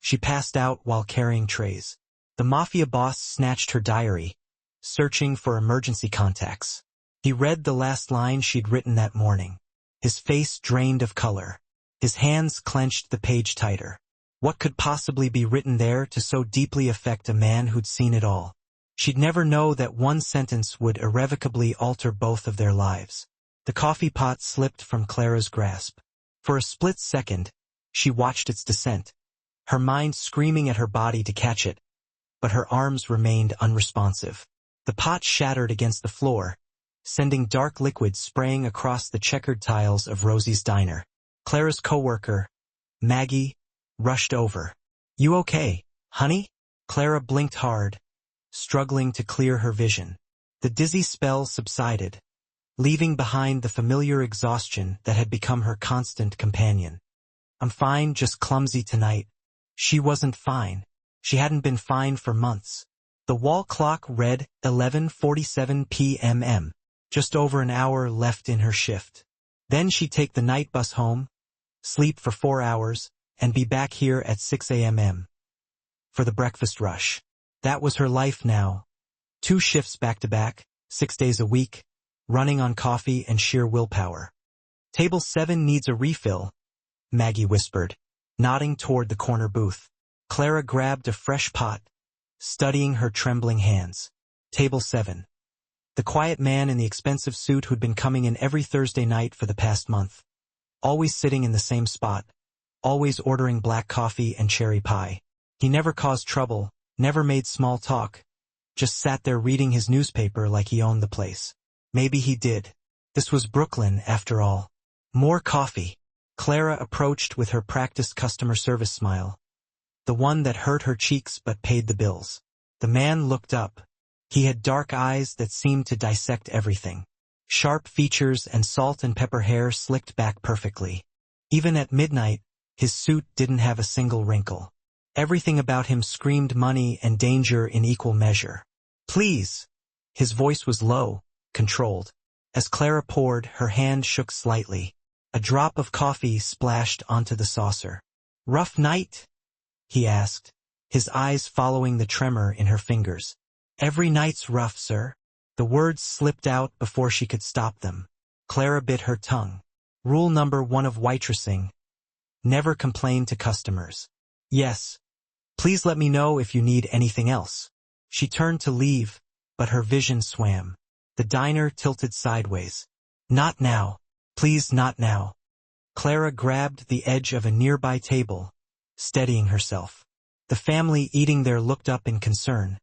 She passed out while carrying trays. The Mafia boss snatched her diary, searching for emergency contacts. He read the last line she'd written that morning. His face drained of color. His hands clenched the page tighter. What could possibly be written there to so deeply affect a man who'd seen it all? She'd never know that one sentence would irrevocably alter both of their lives. The coffee pot slipped from Clara's grasp. For a split second, she watched its descent, her mind screaming at her body to catch it, but her arms remained unresponsive. The pot shattered against the floor, sending dark liquid spraying across the checkered tiles of Rosie's diner. Clara's coworker, Maggie, rushed over. "You okay, honey?" Clara blinked hard, struggling to clear her vision. The dizzy spell subsided, leaving behind the familiar exhaustion that had become her constant companion. "I'm fine, just clumsy tonight." She wasn't fine. She hadn't been fine for months. The wall clock read 11:47 p.m. Just over an hour left in her shift. Then she'd take the night bus home, sleep for 4 hours, and be back here at 6 a.m. for the breakfast rush. That was her life now. 2 shifts back-to-back, 6 days a week, running on coffee and sheer willpower. "Table 7 needs a refill," Maggie whispered, nodding toward the corner booth. Clara grabbed a fresh pot, studying her trembling hands. Table 7. The quiet man in the expensive suit who'd been coming in every Thursday night for the past month. Always sitting in the same spot. Always ordering black coffee and cherry pie. He never caused trouble, never made small talk. Just sat there reading his newspaper like he owned the place. Maybe he did. This was Brooklyn, after all. More coffee. Clara approached with her practiced customer service smile. The one that hurt her cheeks but paid the bills. The man looked up. He had dark eyes that seemed to dissect everything. Sharp features and salt and pepper hair slicked back perfectly. Even at midnight, his suit didn't have a single wrinkle. Everything about him screamed money and danger in equal measure. "Please." His voice was low, controlled. As Clara poured, her hand shook slightly. A drop of coffee splashed onto the saucer. "Rough night?" he asked, his eyes following the tremor in her fingers. "Every night's rough, sir." The words slipped out before she could stop them. Clara bit her tongue. Rule number 1 of waitressing: never complain to customers. "Yes. Please let me know if you need anything else." She turned to leave, but her vision swam. The diner tilted sideways. "Not now. Please, not now." Clara grabbed the edge of a nearby table, steadying herself. The family eating there looked up in concern,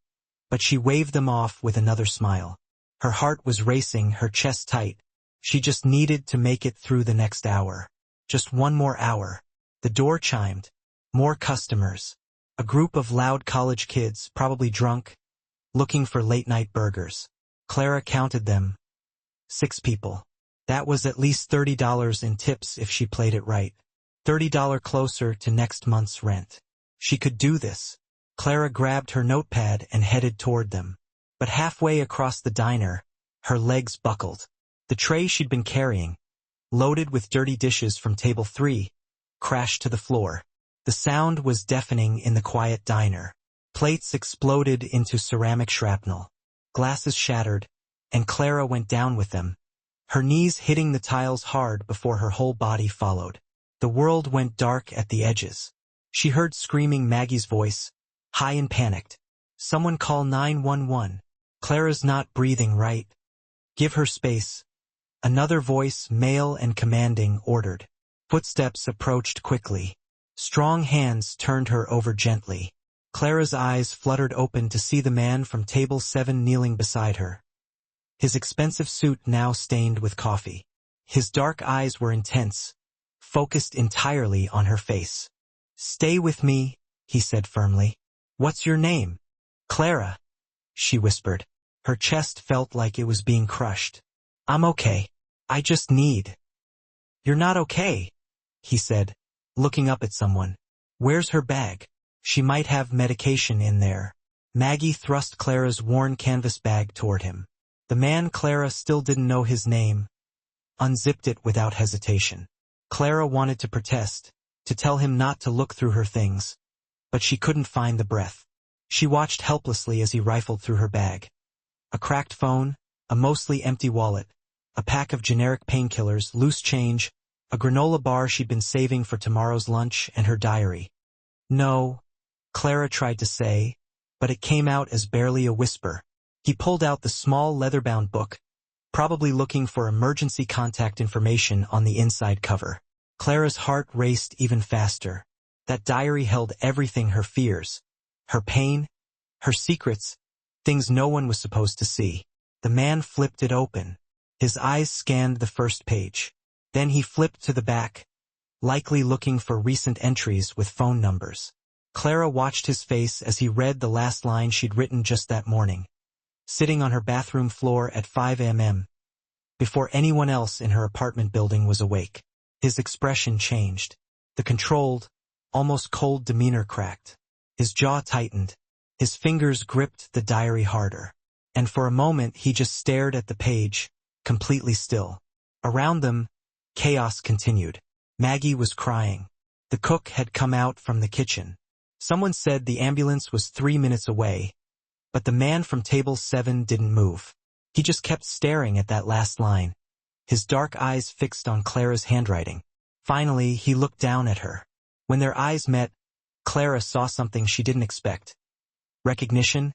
but she waved them off with another smile. Her heart was racing, her chest tight. She just needed to make it through the next hour. Just one more hour. The door chimed. More customers. A group of loud college kids, probably drunk, looking for late-night burgers. Clara counted them. 6 people. That was at least $30 in tips if she played it right. $30 closer to next month's rent. She could do this. Clara grabbed her notepad and headed toward them. But halfway across the diner, her legs buckled. The tray she'd been carrying, loaded with dirty dishes from table 3, crashed to the floor. The sound was deafening in the quiet diner. Plates exploded into ceramic shrapnel. Glasses shattered, and Clara went down with them, her knees hitting the tiles hard before her whole body followed. The world went dark at the edges. She heard screaming Maggie's voice, high and panicked. "Someone call 911. Clara's not breathing right. Give her space." Another voice, male and commanding, ordered. Footsteps approached quickly. Strong hands turned her over gently. Clara's eyes fluttered open to see the man from table 7 kneeling beside her. His expensive suit now stained with coffee. His dark eyes were intense, focused entirely on her face. "Stay with me," he said firmly. "What's your name?" "Clara," she whispered. Her chest felt like it was being crushed. "I'm okay. I just need—" "You're not okay," he said, looking up at someone. "Where's her bag? She might have medication in there." Maggie thrust Clara's worn canvas bag toward him. The man Clara still didn't know his name, unzipped it without hesitation. Clara wanted to protest, to tell him not to look through her things, but she couldn't find the breath. She watched helplessly as he rifled through her bag. A cracked phone, a mostly empty wallet, a pack of generic painkillers, loose change, a granola bar she'd been saving for tomorrow's lunch, and her diary. "No," Clara tried to say, but it came out as barely a whisper. He pulled out the small leather-bound book, probably looking for emergency contact information on the inside cover. Clara's heart raced even faster. That diary held everything: her fears, her pain, her secrets, things no one was supposed to see. The man flipped it open. His eyes scanned the first page. Then he flipped to the back, likely looking for recent entries with phone numbers. Clara watched his face as he read the last line she'd written just that morning. Sitting on her bathroom floor at 5 a.m., before anyone else in her apartment building was awake. His expression changed. The controlled, almost cold demeanor cracked. His jaw tightened. His fingers gripped the diary harder. And for a moment he just stared at the page, completely still. Around them, chaos continued. Maggie was crying. The cook had come out from the kitchen. Someone said the ambulance was 3 minutes away, but the man from table 7 didn't move. He just kept staring at that last line, his dark eyes fixed on Clara's handwriting. Finally, he looked down at her. When their eyes met, Clara saw something she didn't expect. Recognition,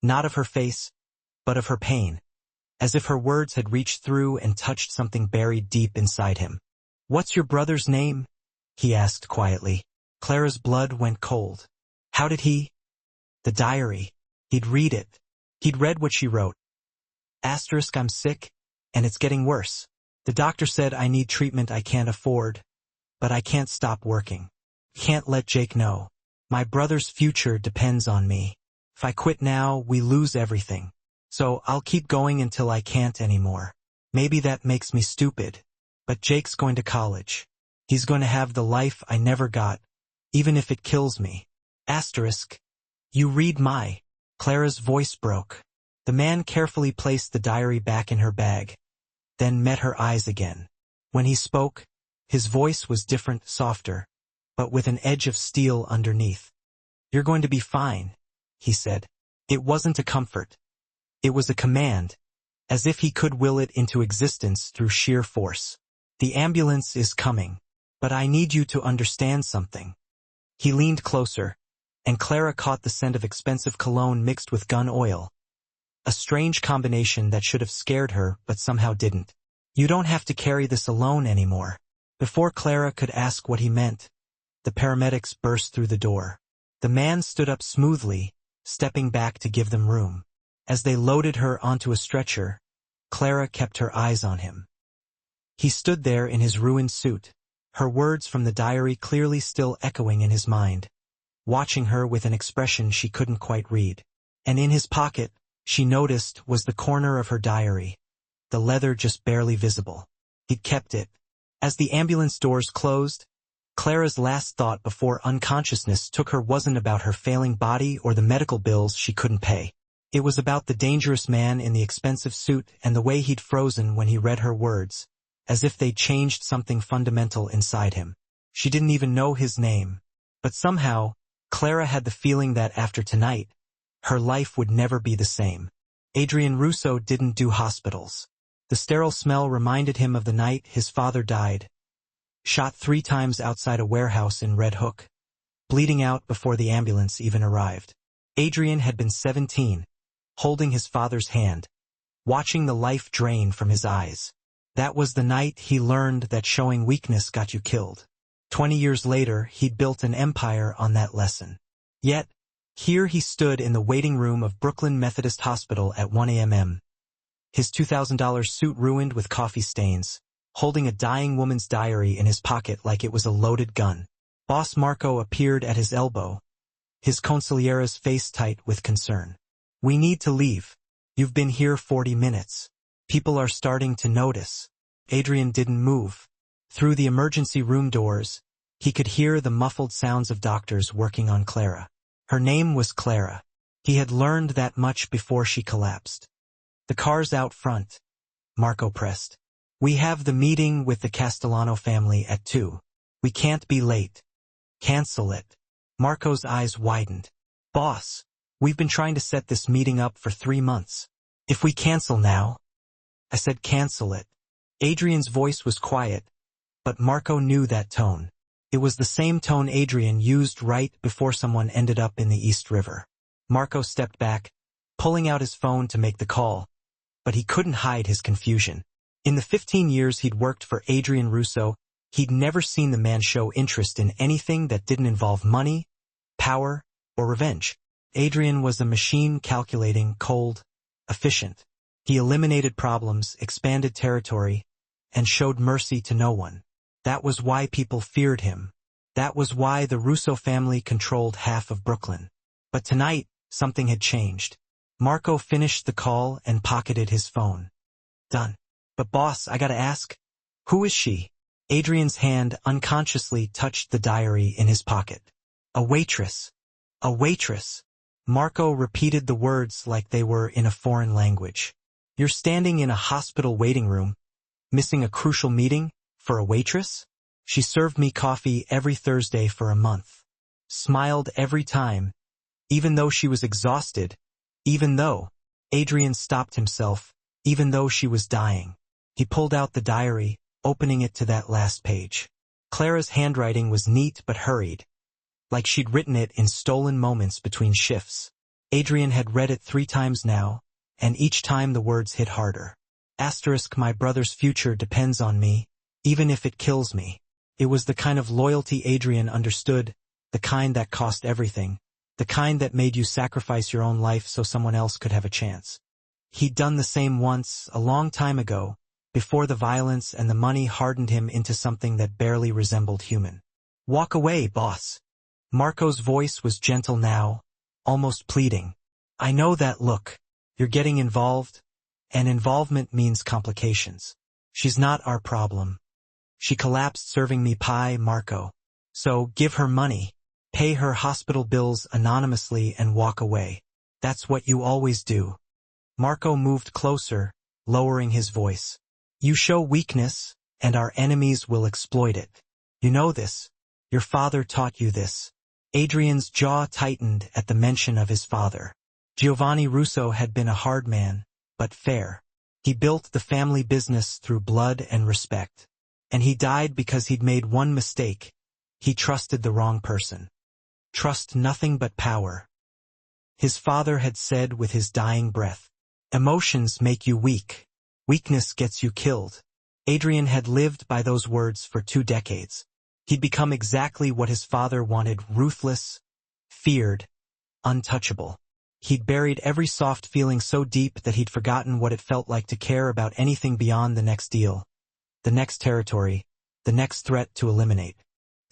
not of her face, but of her pain, as if her words had reached through and touched something buried deep inside him. "What's your brother's name?" he asked quietly. Clara's blood went cold. How did he? The diary. He'd read it. He'd read what she wrote. Asterisk, "I'm sick, and it's getting worse. The doctor said I need treatment I can't afford, but I can't stop working. Can't let Jake know. My brother's future depends on me. If I quit now, we lose everything. So I'll keep going until I can't anymore. Maybe that makes me stupid, but Jake's going to college. He's going to have the life I never got, even if it kills me. Asterisk, you read my..." Clara's voice broke. The man carefully placed the diary back in her bag, then met her eyes again. When he spoke, his voice was different, softer, but with an edge of steel underneath. "You're going to be fine," he said. It wasn't a comfort. It was a command, as if he could will it into existence through sheer force. "The ambulance is coming, but I need you to understand something." He leaned closer, and Clara caught the scent of expensive cologne mixed with gun oil. A strange combination that should have scared her, but somehow didn't. "You don't have to carry this alone anymore." Before Clara could ask what he meant, the paramedics burst through the door. The man stood up smoothly, stepping back to give them room. As they loaded her onto a stretcher, Clara kept her eyes on him. He stood there in his ruined suit, her words from the diary clearly still echoing in his mind, watching her with an expression she couldn't quite read. And in his pocket, she noticed, was the corner of her diary, the leather just barely visible. He'd kept it. As the ambulance doors closed, Clara's last thought before unconsciousness took her wasn't about her failing body or the medical bills she couldn't pay. It was about the dangerous man in the expensive suit and the way he'd frozen when he read her words, as if they'd changed something fundamental inside him. She didn't even know his name, but somehow, Clara had the feeling that after tonight, her life would never be the same. Adrian Russo didn't do hospitals. The sterile smell reminded him of the night his father died, shot 3 times outside a warehouse in Red Hook, bleeding out before the ambulance even arrived. Adrian had been 17, holding his father's hand, watching the life drain from his eyes. That was the night he learned that showing weakness got you killed. 20 years later, he'd built an empire on that lesson. Yet, here he stood in the waiting room of Brooklyn Methodist Hospital at 1 a.m., his $2,000 suit ruined with coffee stains, holding a dying woman's diary in his pocket like it was a loaded gun. Boss Marco appeared at his elbow, his consigliera's face tight with concern. "We need to leave. You've been here 40 minutes. People are starting to notice." Adrian didn't move. Through the emergency room doors, he could hear the muffled sounds of doctors working on Clara. Her name was Clara. He had learned that much before she collapsed. "The car's out front," Marco pressed. "We have the meeting with the Castellano family at 2. We can't be late." "Cancel it," Marco's eyes widened. Boss, we've been trying to set this meeting up for 3 months. If we cancel now? I said cancel it. Adrian's voice was quiet, but Marco knew that tone. It was the same tone Adrian used right before someone ended up in the East River. Marco stepped back, pulling out his phone to make the call, but he couldn't hide his confusion. In the 15 years he'd worked for Adrian Russo, he'd never seen the man show interest in anything that didn't involve money, power, or revenge. Adrian was a machine, calculating, cold, efficient. He eliminated problems, expanded territory, and showed mercy to no one. That was why people feared him. That was why the Russo family controlled half of Brooklyn. But tonight, something had changed. Marco finished the call and pocketed his phone. Done. But boss, I gotta ask, who is she? Adrian's hand unconsciously touched the diary in his pocket. A waitress. A waitress. Marco repeated the words like they were in a foreign language. You're standing in a hospital waiting room, missing a crucial meeting, for a waitress? She served me coffee every Thursday for a month. Smiled every time, even though she was exhausted, even though. Adrian stopped himself, even though she was dying. He pulled out the diary, opening it to that last page. Clara's handwriting was neat but hurried, like she'd written it in stolen moments between shifts. Adrian had read it 3 times now, and each time the words hit harder. Asterisk, my brother's future depends on me, even if it kills me. It was the kind of loyalty Adrian understood, the kind that cost everything, the kind that made you sacrifice your own life so someone else could have a chance. He'd done the same once, a long time ago, before the violence and the money hardened him into something that barely resembled human. Walk away, boss. Marco's voice was gentle now, almost pleading. I know that look. You're getting involved, and involvement means complications. She's not our problem. She collapsed serving me pie, Marco. So give her money, pay her hospital bills anonymously and walk away. That's what you always do. Marco moved closer, lowering his voice. You show weakness, and our enemies will exploit it. You know this. Your father taught you this. Adrian's jaw tightened at the mention of his father. Giovanni Russo had been a hard man, but fair. He built the family business through blood and respect. And he died because he'd made one mistake. He trusted the wrong person. Trust nothing but power. His father had said with his dying breath, emotions make you weak. Weakness gets you killed. Adrian had lived by those words for 2 decades. He'd become exactly what his father wanted, ruthless, feared, untouchable. He'd buried every soft feeling so deep that he'd forgotten what it felt like to care about anything beyond the next deal, the next territory, the next threat to eliminate.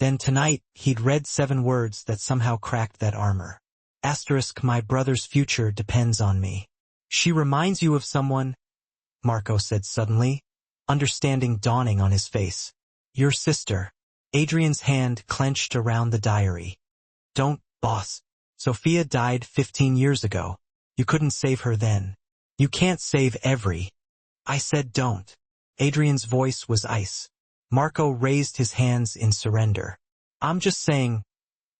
Then tonight, he'd read 7 words that somehow cracked that armor. Asterisk, my brother's future depends on me. She reminds you of someone, Marco said suddenly, understanding dawning on his face. Your sister. Adrian's hand clenched around the diary. Don't, boss. Sophia died 15 years ago. You couldn't save her then. You can't save every. I said don't. Adrian's voice was ice. Marco raised his hands in surrender. I'm just saying,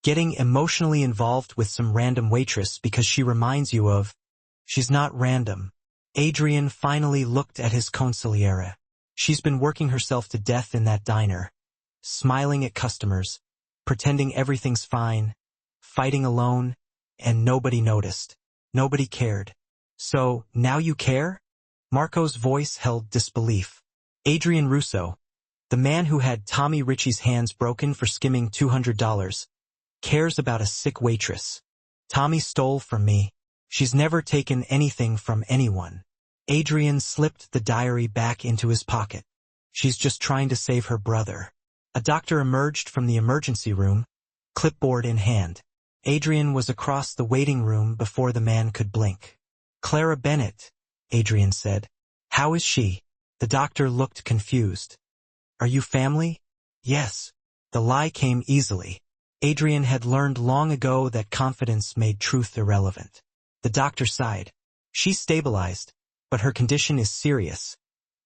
getting emotionally involved with some random waitress because she reminds you of. She's not random. Adrian finally looked at his consigliere. She's been working herself to death in that diner, smiling at customers, pretending everything's fine, fighting alone, and nobody noticed. Nobody cared. So, now you care? Marco's voice held disbelief. Adrian Russo, the man who had Tommy Ritchie's hands broken for skimming $200, cares about a sick waitress. Tommy stole from me. She's never taken anything from anyone. Adrian slipped the diary back into his pocket. She's just trying to save her brother. A doctor emerged from the emergency room, clipboard in hand. Adrian was across the waiting room before the man could blink. Clara Bennett, Adrian said. How is she? The doctor looked confused. Are you family? Yes. The lie came easily. Adrian had learned long ago that confidence made truth irrelevant. The doctor sighed. She's stabilized, but her condition is serious.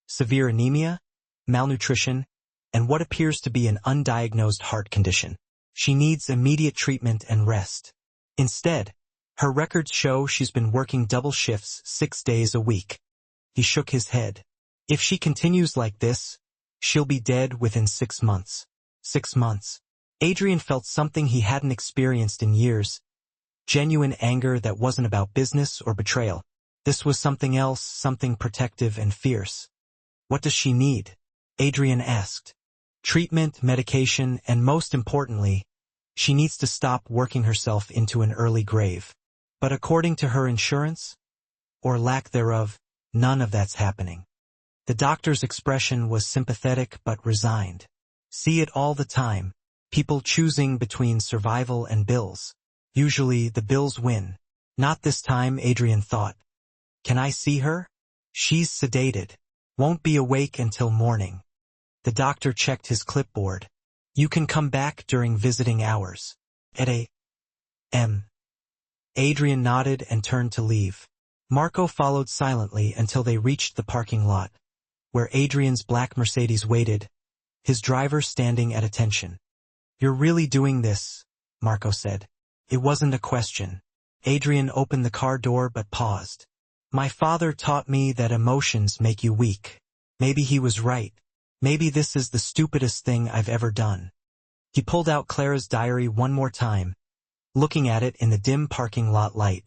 Severe anemia, malnutrition, and what appears to be an undiagnosed heart condition. She needs immediate treatment and rest. Instead, her records show she's been working double shifts 6 days a week. He shook his head. If she continues like this, she'll be dead within 6 months. 6 months. Adrian felt something he hadn't experienced in years. Genuine anger that wasn't about business or betrayal. This was something else, something protective and fierce. What does she need? Adrian asked. Treatment, medication, and most importantly, she needs to stop working herself into an early grave. But according to her insurance, or lack thereof, none of that's happening. The doctor's expression was sympathetic but resigned. See it all the time. People choosing between survival and bills. Usually the bills win. Not this time, Adrian thought. Can I see her? She's sedated. Won't be awake until morning. The doctor checked his clipboard. You can come back during visiting hours. At a.m. Adrian nodded and turned to leave. Marco followed silently until they reached the parking lot, where Adrian's black Mercedes waited, his driver standing at attention. You're really doing this, Marco said. It wasn't a question. Adrian opened the car door but paused. My father taught me that emotions make you weak. Maybe he was right. Maybe this is the stupidest thing I've ever done. He pulled out Clara's diary one more time, looking at it in the dim parking lot light.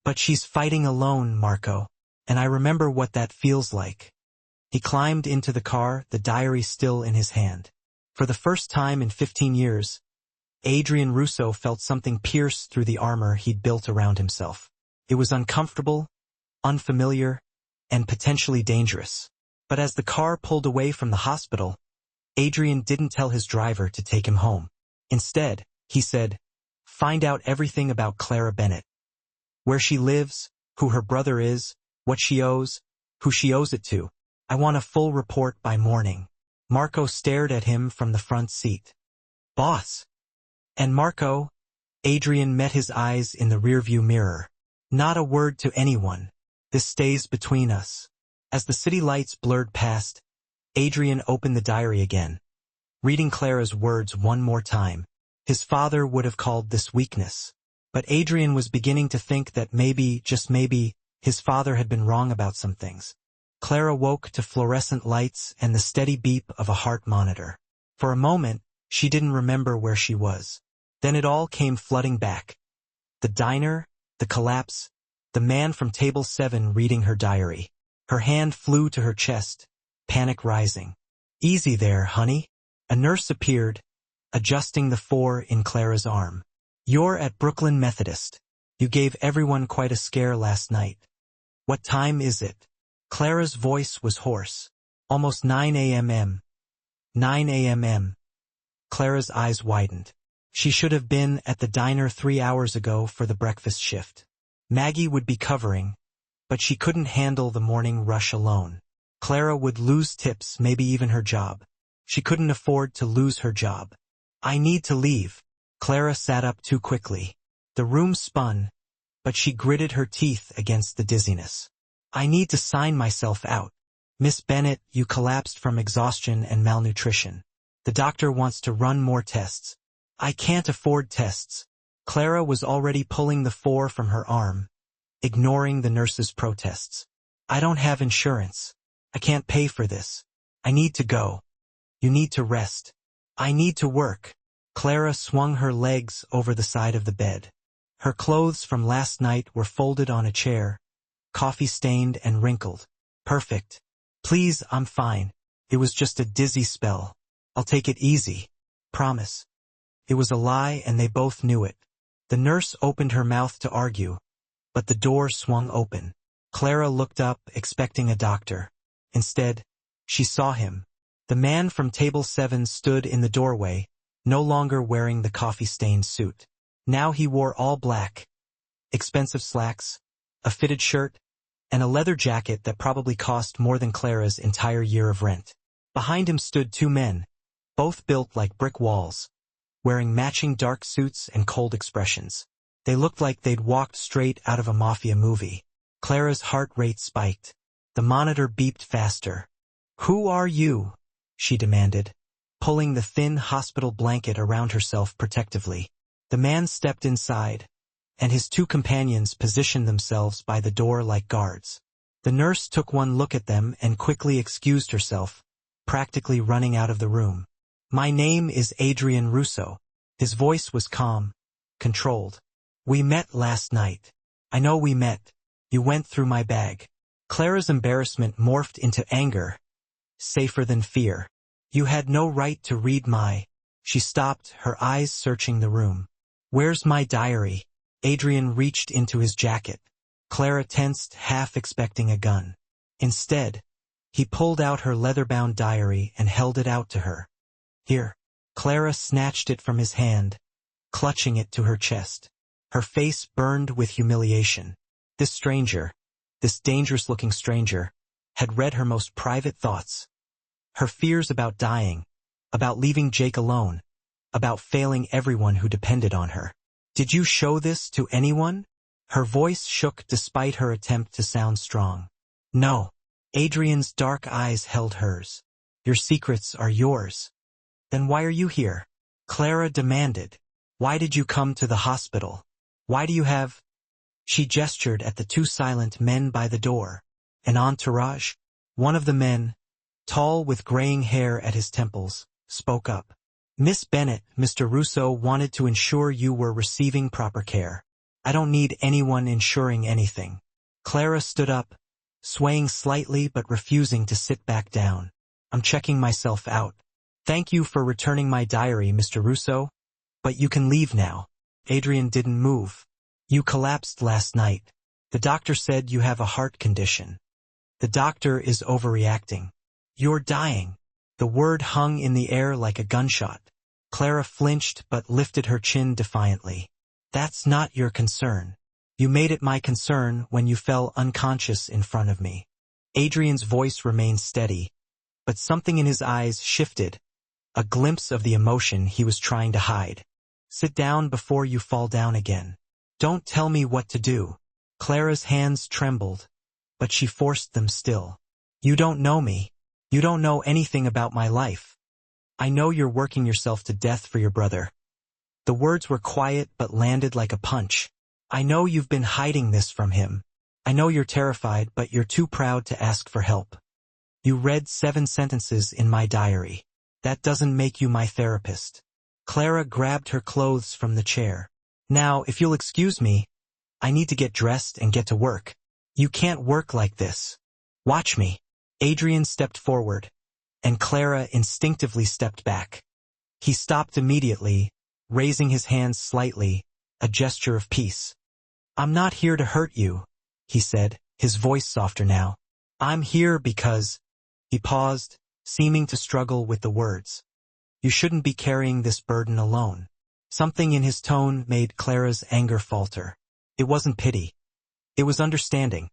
But she's fighting alone, Marco, and I remember what that feels like. He climbed into the car, the diary still in his hand. For the first time in 15 years, Adrian Russo felt something pierce through the armor he'd built around himself. It was uncomfortable, unfamiliar, and potentially dangerous. But as the car pulled away from the hospital, Adrian didn't tell his driver to take him home. Instead, he said, find out everything about Clara Bennett. Where she lives, who her brother is, what she owes, who she owes it to. I want a full report by morning. Marco stared at him from the front seat. Boss. And Marco, Adrian met his eyes in the rearview mirror. Not a word to anyone. This stays between us. As the city lights blurred past, Adrian opened the diary again. Reading Clara's words one more time. His father would have called this weakness. But Adrian was beginning to think that maybe, just maybe, his father had been wrong about some things. Clara woke to fluorescent lights and the steady beep of a heart monitor. For a moment, she didn't remember where she was. Then it all came flooding back. The diner, the collapse, the man from table 7 reading her diary. Her hand flew to her chest, panic rising. Easy there, honey. A nurse appeared, adjusting the 4 in Clara's arm. You're at Brooklyn Methodist. You gave everyone quite a scare last night. What time is it? Clara's voice was hoarse. Almost 9 a.m. 9 a.m. Clara's eyes widened. She should have been at the diner 3 hours ago for the breakfast shift. Maggie would be covering, but she couldn't handle the morning rush alone. Clara would lose tips, maybe even her job. She couldn't afford to lose her job. I need to leave. Clara sat up too quickly. The room spun, but she gritted her teeth against the dizziness. I need to sign myself out. Miss Bennett, you collapsed from exhaustion and malnutrition. The doctor wants to run more tests. I can't afford tests. Clara was already pulling the 4 from her arm, ignoring the nurse's protests. I don't have insurance. I can't pay for this. I need to go. You need to rest. I need to work. Clara swung her legs over the side of the bed. Her clothes from last night were folded on a chair, coffee-stained and wrinkled. Perfect. Please, I'm fine. It was just a dizzy spell. I'll take it easy. Promise. It was a lie and they both knew it. The nurse opened her mouth to argue, but the door swung open. Clara looked up, expecting a doctor. Instead, she saw him. The man from table 7 stood in the doorway, no longer wearing the coffee-stained suit. Now he wore all black, expensive slacks, a fitted shirt, and a leather jacket that probably cost more than Clara's entire year of rent. Behind him stood 2 men, both built like brick walls, wearing matching dark suits and cold expressions. They looked like they'd walked straight out of a Mafia movie. Clara's heart rate spiked. The monitor beeped faster. Who are you? She demanded. pulling the thin hospital blanket around herself protectively. The man stepped inside, and his two companions positioned themselves by the door like guards. The nurse took one look at them and quickly excused herself, practically running out of the room. "My name is Adrian Russo." His voice was calm, controlled. "We met last night." "I know we met. You went through my bag." Clara's embarrassment morphed into anger, safer than fear. "You had no right to read my—" She stopped, her eyes searching the room. "Where's my diary?" Adrian reached into his jacket. Clara tensed, half expecting a gun. Instead, he pulled out her leather-bound diary and held it out to her. "Here." Clara snatched it from his hand, clutching it to her chest. Her face burned with humiliation. This stranger, this dangerous-looking stranger, had read her most private thoughts. Her fears about dying, about leaving Jake alone, about failing everyone who depended on her. "Did you show this to anyone?" Her voice shook despite her attempt to sound strong. "No." Adrian's dark eyes held hers. "Your secrets are yours." "Then why are you here?" Clara demanded. "Why did you come to the hospital? Why do you have—" She gestured at the two silent men by the door. "An entourage?" One of the men, tall with graying hair at his temples, spoke up. "Miss Bennett, Mr. Russo wanted to ensure you were receiving proper care." "I don't need anyone ensuring anything." Clara stood up, swaying slightly but refusing to sit back down. "I'm checking myself out. Thank you for returning my diary, Mr. Russo. But you can leave now." Adrian didn't move. "You collapsed last night. The doctor said you have a heart condition." "The doctor is overreacting. You're dying." The word hung in the air like a gunshot. Clara flinched but lifted her chin defiantly. "That's not your concern. You made it my concern when you fell unconscious in front of me." Adrian's voice remained steady, but something in his eyes shifted, a glimpse of the emotion he was trying to hide. "Sit down before you fall down again. Don't tell me what to do." Clara's hands trembled, but she forced them still. "You don't know me. You don't know anything about my life. I know you're working yourself to death for your brother." The words were quiet but landed like a punch. "I know you've been hiding this from him. I know you're terrified, but you're too proud to ask for help. You read 7 sentences in my diary. That doesn't make you my therapist." Clara grabbed her clothes from the chair. "Now, if you'll excuse me, I need to get dressed and get to work." "You can't work like this. Watch me." Adrian stepped forward, and Clara instinctively stepped back. He stopped immediately, raising his hands slightly, a gesture of peace. "I'm not here to hurt you," he said, his voice softer now. "I'm here because—" He paused, seeming to struggle with the words. "You shouldn't be carrying this burden alone." Something in his tone made Clara's anger falter. It wasn't pity. It was understanding,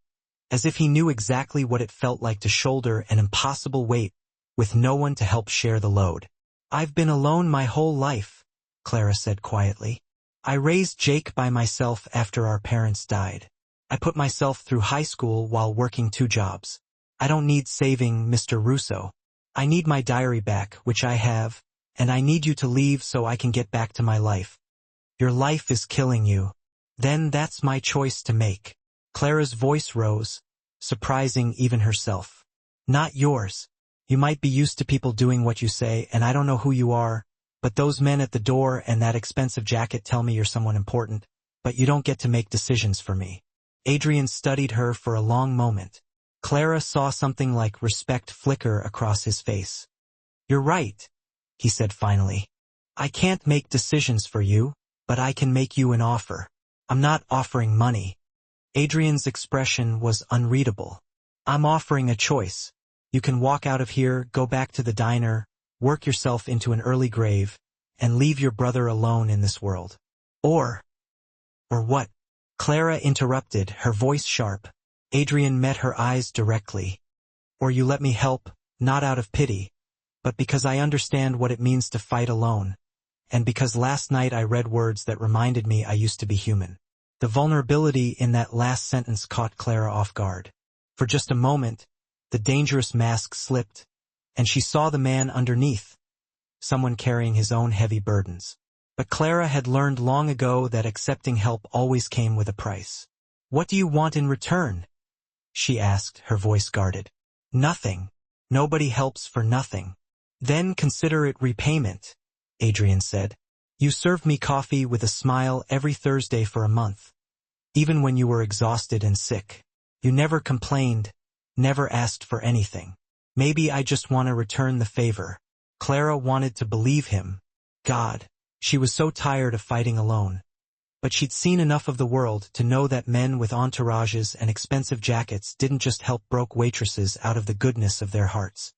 as if he knew exactly what it felt like to shoulder an impossible weight with no one to help share the load. "I've been alone my whole life," Clara said quietly. "I raised Jake by myself after our parents died. I put myself through high school while working 2 jobs. I don't need saving, Mr. Russo. I need my diary back, which I have, and I need you to leave so I can get back to my life. Your life is killing you. Then that's my choice to make." Clara's voice rose, surprising even herself. "Not yours. You might be used to people doing what you say, and I don't know who you are, but those men at the door and that expensive jacket tell me you're someone important, but you don't get to make decisions for me." Adrian studied her for a long moment. Clara saw something like respect flicker across his face. "You're right," he said finally. "I can't make decisions for you, but I can make you an offer. I'm not offering money." Adrian's expression was unreadable. "I'm offering a choice. You can walk out of here, go back to the diner, work yourself into an early grave, and leave your brother alone in this world. Or what?" Clara interrupted, her voice sharp. Adrian met her eyes directly. "Or you let me help, not out of pity, but because I understand what it means to fight alone, and because last night I read words that reminded me I used to be human." The vulnerability in that last sentence caught Clara off guard. For just a moment, the dangerous mask slipped, and she saw the man underneath. someone carrying his own heavy burdens. But Clara had learned long ago that accepting help always came with a price. "What do you want in return?" she asked, her voice guarded. "Nothing. Nobody helps for nothing." "Then consider it repayment," Adrian said. "You served me coffee with a smile every Thursday for a month. Even when you were exhausted and sick. You never complained, never asked for anything. Maybe I just want to return the favor." Clara wanted to believe him. God, she was so tired of fighting alone. But she'd seen enough of the world to know that men with entourages and expensive jackets didn't just help broke waitresses out of the goodness of their hearts.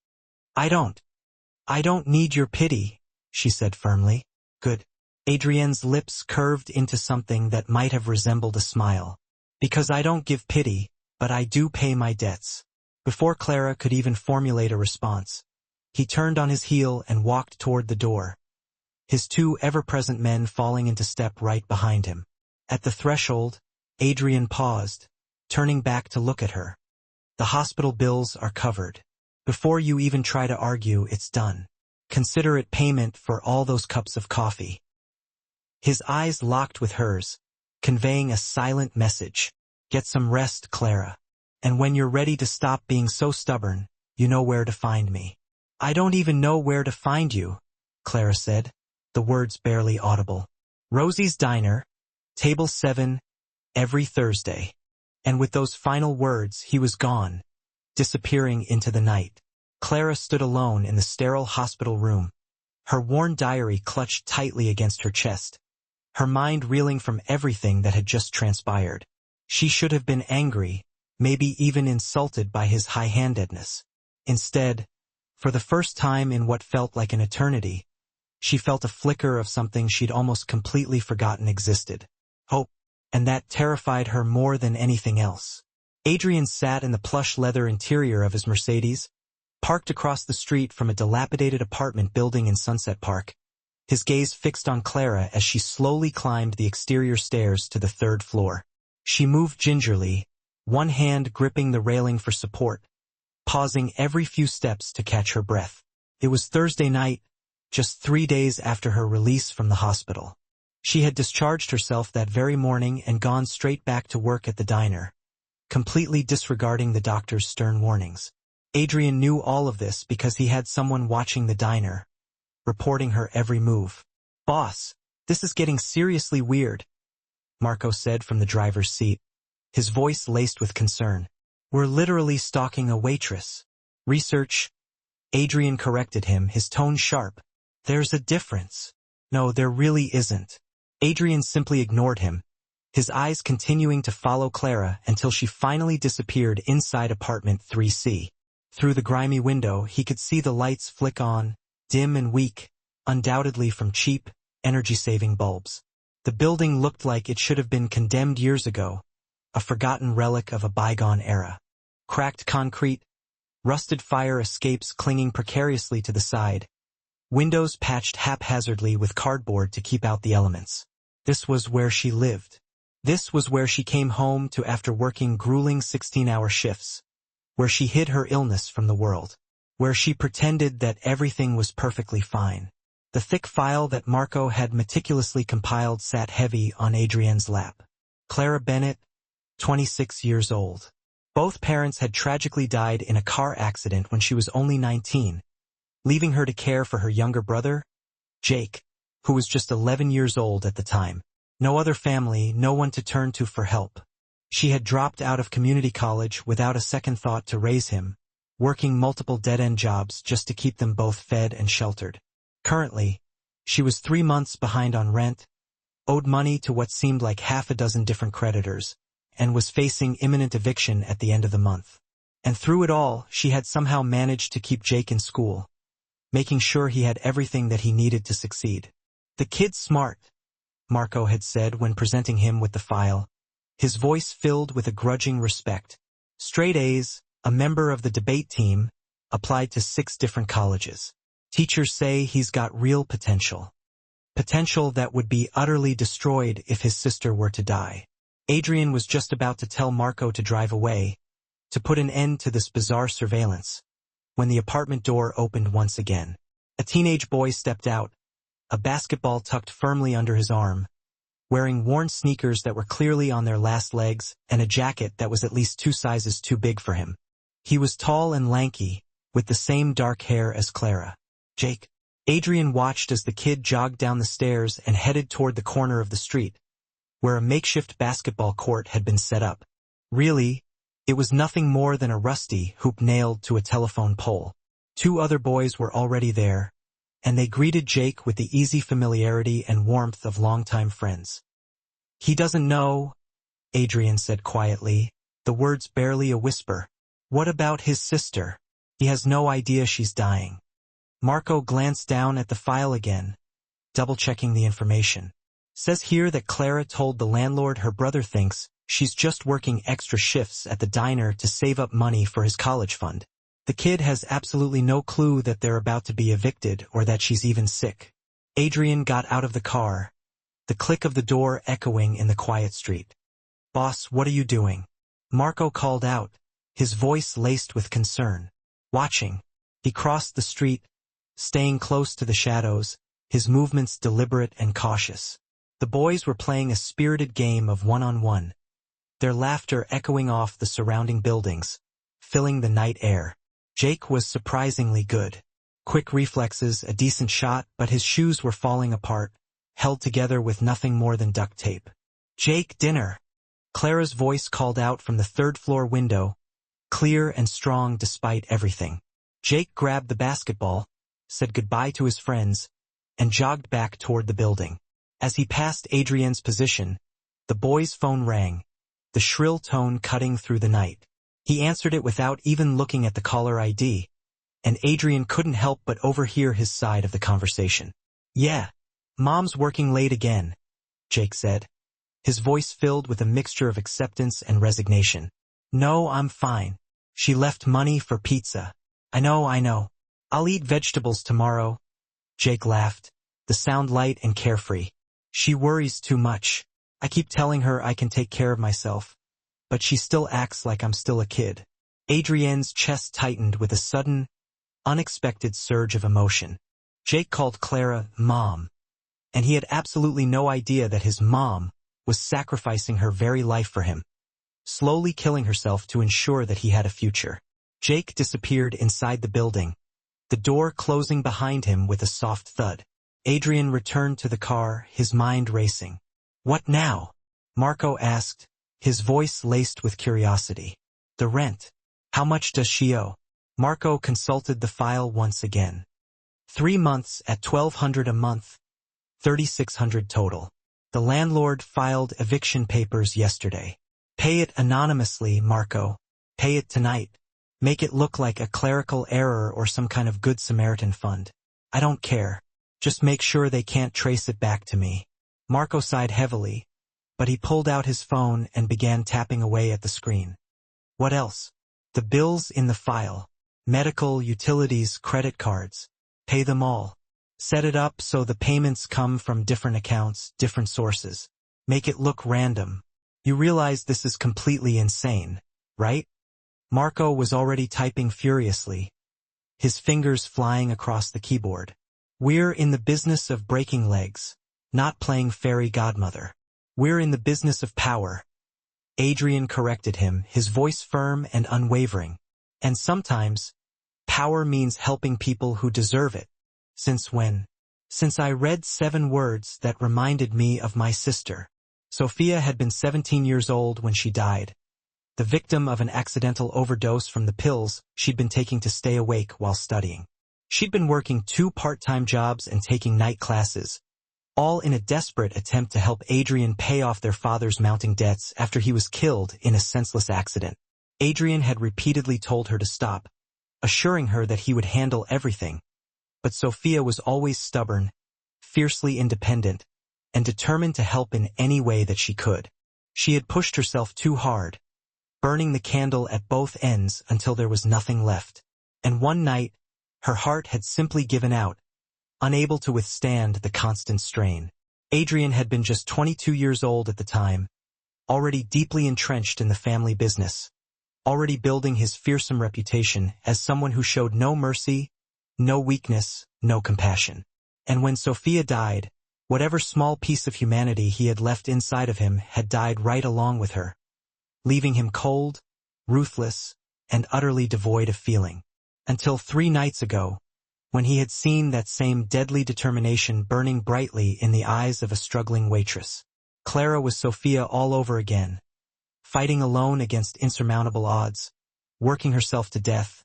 I don't need your pity," she said firmly. "Good." Adrienne's lips curved into something that might have resembled a smile. "Because I don't give pity, but I do pay my debts." Before Clara could even formulate a response, he turned on his heel and walked toward the door, his two ever-present men falling into step right behind him. At the threshold, Adrian paused, turning back to look at her. "The hospital bills are covered. Before you even try to argue, it's done. Consider it payment for all those cups of coffee." His eyes locked with hers, conveying a silent message. "Get some rest, Clara. And when you're ready to stop being so stubborn, you know where to find me." "I don't even know where to find you," Clara said, the words barely audible. "Rosie's Diner, table 7, every Thursday." And with those final words, he was gone, disappearing into the night. Clara stood alone in the sterile hospital room, her worn diary clutched tightly against her chest, her mind reeling from everything that had just transpired. She should have been angry, maybe even insulted by his high-handedness. Instead, for the first time in what felt like an eternity, she felt a flicker of something she'd almost completely forgotten existed. Hope. And that terrified her more than anything else. Adrian sat in the plush leather interior of his Mercedes, parked across the street from a dilapidated apartment building in Sunset Park, his gaze fixed on Clara as she slowly climbed the exterior stairs to the 3rd floor. She moved gingerly, one hand gripping the railing for support, pausing every few steps to catch her breath. It was Thursday night, just 3 days after her release from the hospital. She had discharged herself that very morning and gone straight back to work at the diner, completely disregarding the doctor's stern warnings. Adrian knew all of this because he had someone watching the diner, reporting her every move. "Boss, this is getting seriously weird," Marco said from the driver's seat, his voice laced with concern. "We're literally stalking a waitress." "Research," Adrian corrected him, his tone sharp. "There's a difference." "No, there really isn't." Adrian simply ignored him, his eyes continuing to follow Clara until she finally disappeared inside apartment 3C. Through the grimy window, he could see the lights flick on, dim and weak, undoubtedly from cheap, energy-saving bulbs. The building looked like it should have been condemned years ago, a forgotten relic of a bygone era. Cracked concrete, rusted fire escapes clinging precariously to the side, windows patched haphazardly with cardboard to keep out the elements. This was where she lived. This was where she came home to after working grueling 16-hour shifts, where she hid her illness from the world, where she pretended that everything was perfectly fine. The thick file that Marco had meticulously compiled sat heavy on Adrienne's lap. Clara Bennett, 26 years old. Both parents had tragically died in a car accident when she was only 19, leaving her to care for her younger brother, Jake, who was just 11 years old at the time. No other family, no one to turn to for help. She had dropped out of community college without a second thought to raise him, working multiple dead-end jobs just to keep them both fed and sheltered. Currently, she was 3 months behind on rent, owed money to what seemed like half a dozen different creditors, and was facing imminent eviction at the end of the month. And through it all, she had somehow managed to keep Jake in school, making sure he had everything that he needed to succeed. "The kid's smart," Marco had said when presenting him with the file, his voice filled with a grudging respect. "Straight A's, a member of the debate team, applied to 6 different colleges. Teachers say he's got real potential. Potential that would be utterly destroyed if his sister were to die." Adrian was just about to tell Marco to drive away, to put an end to this bizarre surveillance, when the apartment door opened once again. A teenage boy stepped out, a basketball tucked firmly under his arm, wearing worn sneakers that were clearly on their last legs and a jacket that was at least 2 sizes too big for him. He was tall and lanky, with the same dark hair as Clara. Jake. Adrian watched as the kid jogged down the stairs and headed toward the corner of the street, where a makeshift basketball court had been set up. Really, it was nothing more than a rusty hoop nailed to a telephone pole. 2 other boys were already there, and they greeted Jake with the easy familiarity and warmth of longtime friends. "He doesn't know," Adrian said quietly, the words barely a whisper. "What about his sister? He has no idea she's dying." Marco glanced down at the file again, double-checking the information. "Says here that Clara told the landlord her brother thinks she's just working extra shifts at the diner to save up money for his college fund. The kid has absolutely no clue that they're about to be evicted or that she's even sick." Adrian got out of the car, the click of the door echoing in the quiet street. "Boss, what are you doing?" Marco called out, his voice laced with concern. "Watching." He crossed the street, staying close to the shadows, his movements deliberate and cautious. The boys were playing a spirited game of one-on-one, their laughter echoing off the surrounding buildings, filling the night air. Jake was surprisingly good. Quick reflexes, a decent shot, but his shoes were falling apart, held together with nothing more than duct tape. "Jake, dinner!" Clara's voice called out from the 3rd-floor window, clear and strong despite everything. Jake grabbed the basketball, said goodbye to his friends, and jogged back toward the building. As he passed Adrian's position, the boy's phone rang, the shrill tone cutting through the night. He answered it without even looking at the caller ID, and Adrian couldn't help but overhear his side of the conversation. "Yeah, Mom's working late again," Jake said, his voice filled with a mixture of acceptance and resignation. "No, I'm fine. She left money for pizza." I know. I'll eat vegetables tomorrow." Jake laughed, the sound light and carefree. "She worries too much. I keep telling her I can take care of myself, but she still acts like I'm still a kid." Adrienne's chest tightened with a sudden, unexpected surge of emotion. Jake called Clara Mom, and he had absolutely no idea that his mom was sacrificing her very life for him, slowly killing herself to ensure that he had a future. Jake disappeared inside the building, the door closing behind him with a soft thud. Adrian returned to the car, his mind racing. "What now?" Marco asked, his voice laced with curiosity. "The rent. How much does she owe?" Marco consulted the file once again. 3 months at $1,200 a month, $3,600 total. The landlord filed eviction papers yesterday. "Pay it anonymously, Marco. Pay it tonight. Make it look like a clerical error or some kind of Good Samaritan fund. I don't care. Just make sure they can't trace it back to me." Marco sighed heavily, but he pulled out his phone and began tapping away at the screen. "What else?" "The bills in the file. Medical, utilities, credit cards. Pay them all. Set it up so the payments come from different accounts, different sources. Make it look random. You realize this is completely insane, right?" Marco was already typing furiously, his fingers flying across the keyboard. "We're in the business of breaking legs, not playing fairy godmother. We're in the business of power." Adrian corrected him, his voice firm and unwavering. "And sometimes, power means helping people who deserve it. Since when?" "Since I read 7 words that reminded me of my sister." Sophia had been 17 years old when she died, the victim of an accidental overdose from the pills she'd been taking to stay awake while studying. She'd been working 2 part-time jobs and taking night classes, all in a desperate attempt to help Adrian pay off their father's mounting debts after he was killed in a senseless accident. Adrian had repeatedly told her to stop, assuring her that he would handle everything, but Sophia was always stubborn, fiercely independent, and determined to help in any way that she could. She had pushed herself too hard, burning the candle at both ends until there was nothing left. And one night, her heart had simply given out, unable to withstand the constant strain. Adrian had been just 22 years old at the time, already deeply entrenched in the family business, already building his fearsome reputation as someone who showed no mercy, No weakness, no compassion. And when Sophia died, whatever small piece of humanity he had left inside of him had died right along with her, leaving him cold, ruthless, and utterly devoid of feeling. Until 3 nights ago, when he had seen that same deadly determination burning brightly in the eyes of a struggling waitress. Clara was Sophia all over again, fighting alone against insurmountable odds, working herself to death,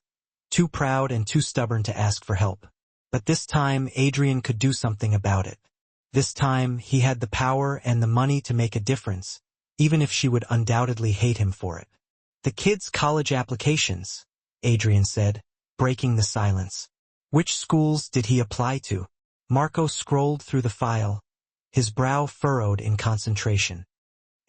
too proud and too stubborn to ask for help. But this time Adrian could do something about it. This time he had the power and the money to make a difference, even if she would undoubtedly hate him for it. The kids' college applications, Adrian said, breaking the silence. Which schools did he apply to? Marco scrolled through the file, his brow furrowed in concentration.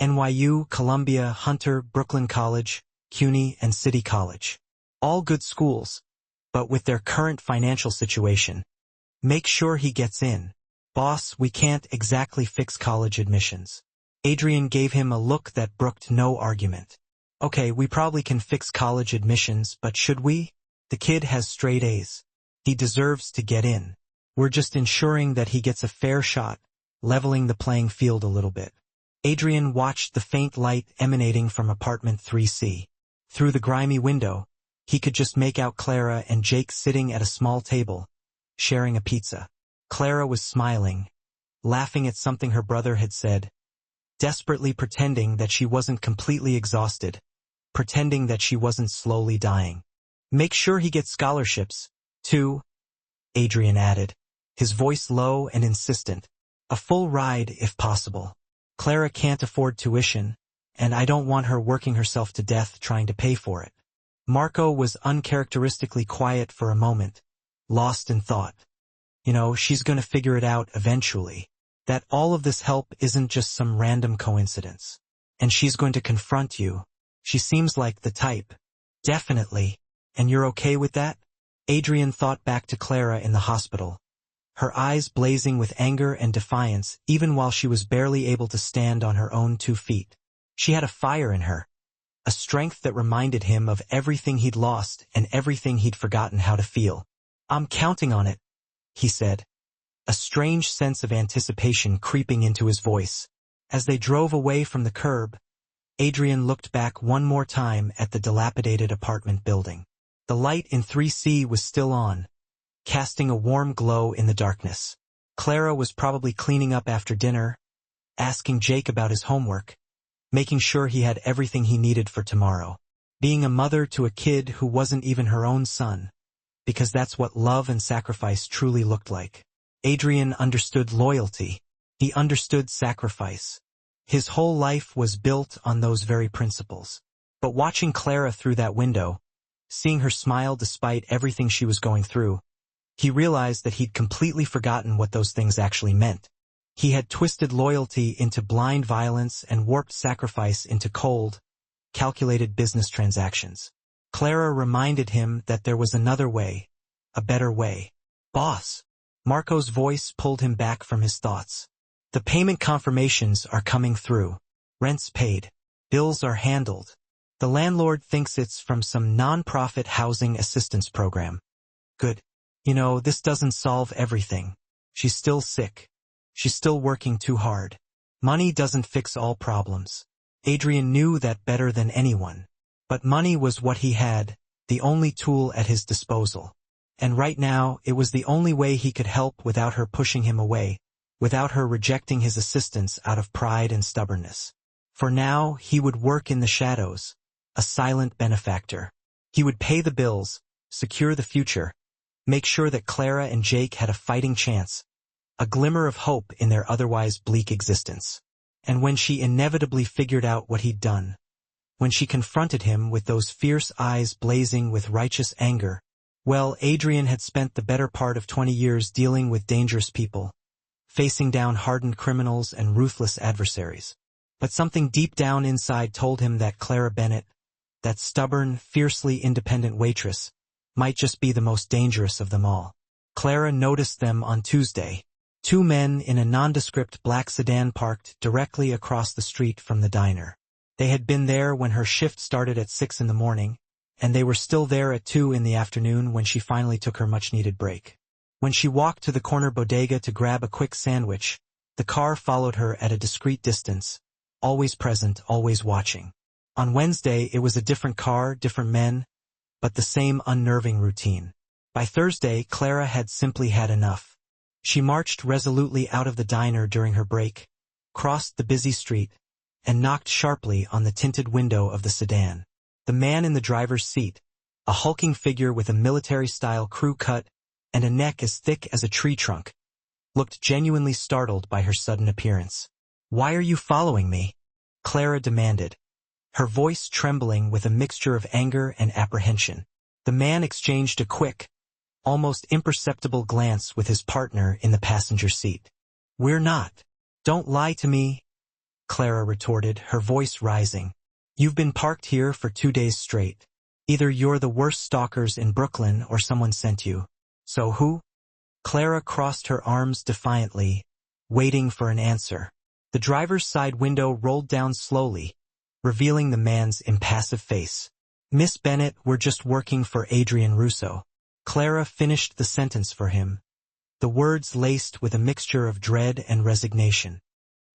NYU, Columbia, Hunter, Brooklyn College, CUNY, and City College. All good schools, but with their current financial situation. Make sure he gets in. Boss, we can't exactly fix college admissions. Adrian gave him a look that brooked no argument. Okay, we probably can fix college admissions, but should we? The kid has straight A's. He deserves to get in. We're just ensuring that he gets a fair shot, leveling the playing field a little bit. Adrian watched the faint light emanating from apartment 3C. Through the grimy window, he could just make out Clara and Jake sitting at a small table, sharing a pizza. Clara was smiling, laughing at something her brother had said, desperately pretending that she wasn't completely exhausted, pretending that she wasn't slowly dying. Make sure he gets scholarships, too, Adrian added, his voice low and insistent. A full ride if possible. Clara can't afford tuition, and I don't want her working herself to death trying to pay for it. Marco was uncharacteristically quiet for a moment, lost in thought. She's gonna figure it out eventually. That all of this help isn't just some random coincidence. And she's going to confront you. She seems like the type. Definitely. And you're okay with that? Adrian thought back to Clara in the hospital, her eyes blazing with anger and defiance even while she was barely able to stand on her own 2 feet. She had a fire in her, a strength that reminded him of everything he'd lost and everything he'd forgotten how to feel. I'm counting on it, he said, a strange sense of anticipation creeping into his voice. As they drove away from the curb, Adrian looked back one more time at the dilapidated apartment building. The light in 3C was still on, casting a warm glow in the darkness. Clara was probably cleaning up after dinner, asking Jake about his homework, making sure he had everything he needed for tomorrow. Being a mother to a kid who wasn't even her own son, because that's what love and sacrifice truly looked like. Adrian understood loyalty. He understood sacrifice. His whole life was built on those very principles. But watching Clara through that window, seeing her smile despite everything she was going through, he realized that he'd completely forgotten what those things actually meant. He had twisted loyalty into blind violence and warped sacrifice into cold, calculated business transactions. Clara reminded him that there was another way, a better way. Boss! Marco's voice pulled him back from his thoughts. The payment confirmations are coming through. Rent's paid. Bills are handled. The landlord thinks it's from some non-profit housing assistance program. Good. This doesn't solve everything. She's still sick. She's still working too hard. Money doesn't fix all problems. Adrian knew that better than anyone. But money was what he had, the only tool at his disposal. And right now, it was the only way he could help without her pushing him away, without her rejecting his assistance out of pride and stubbornness. For now, he would work in the shadows, a silent benefactor. He would pay the bills, secure the future, make sure that Clara and Jake had a fighting chance, a glimmer of hope in their otherwise bleak existence. And when she inevitably figured out what he'd done, when she confronted him with those fierce eyes blazing with righteous anger, well, Adrian had spent the better part of 20 years dealing with dangerous people, facing down hardened criminals and ruthless adversaries. But something deep down inside told him that Clara Bennett, that stubborn, fiercely independent waitress, might just be the most dangerous of them all. Clara noticed them on Tuesday. 2 men in a nondescript black sedan parked directly across the street from the diner. They had been there when her shift started at 6 in the morning, and they were still there at 2 in the afternoon when she finally took her much-needed break. When she walked to the corner bodega to grab a quick sandwich, the car followed her at a discreet distance, always present, always watching. On Wednesday, it was a different car, different men, but the same unnerving routine. By Thursday, Clara had simply had enough. She marched resolutely out of the diner during her break, crossed the busy street, and knocked sharply on the tinted window of the sedan. The man in the driver's seat, a hulking figure with a military-style crew cut and a neck as thick as a tree trunk, looked genuinely startled by her sudden appearance. "Why are you following me?" Clara demanded, her voice trembling with a mixture of anger and apprehension. The man exchanged a quick, almost imperceptible glance with his partner in the passenger seat. "We're not." "Don't lie to me," Clara retorted, her voice rising. "You've been parked here for 2 days straight. Either you're the worst stalkers in Brooklyn or someone sent you. So who?" Clara crossed her arms defiantly, waiting for an answer. The driver's side window rolled down slowly, revealing the man's impassive face. "Miss Bennett, we're just working for Adrian Russo." Clara finished the sentence for him, the words laced with a mixture of dread and resignation.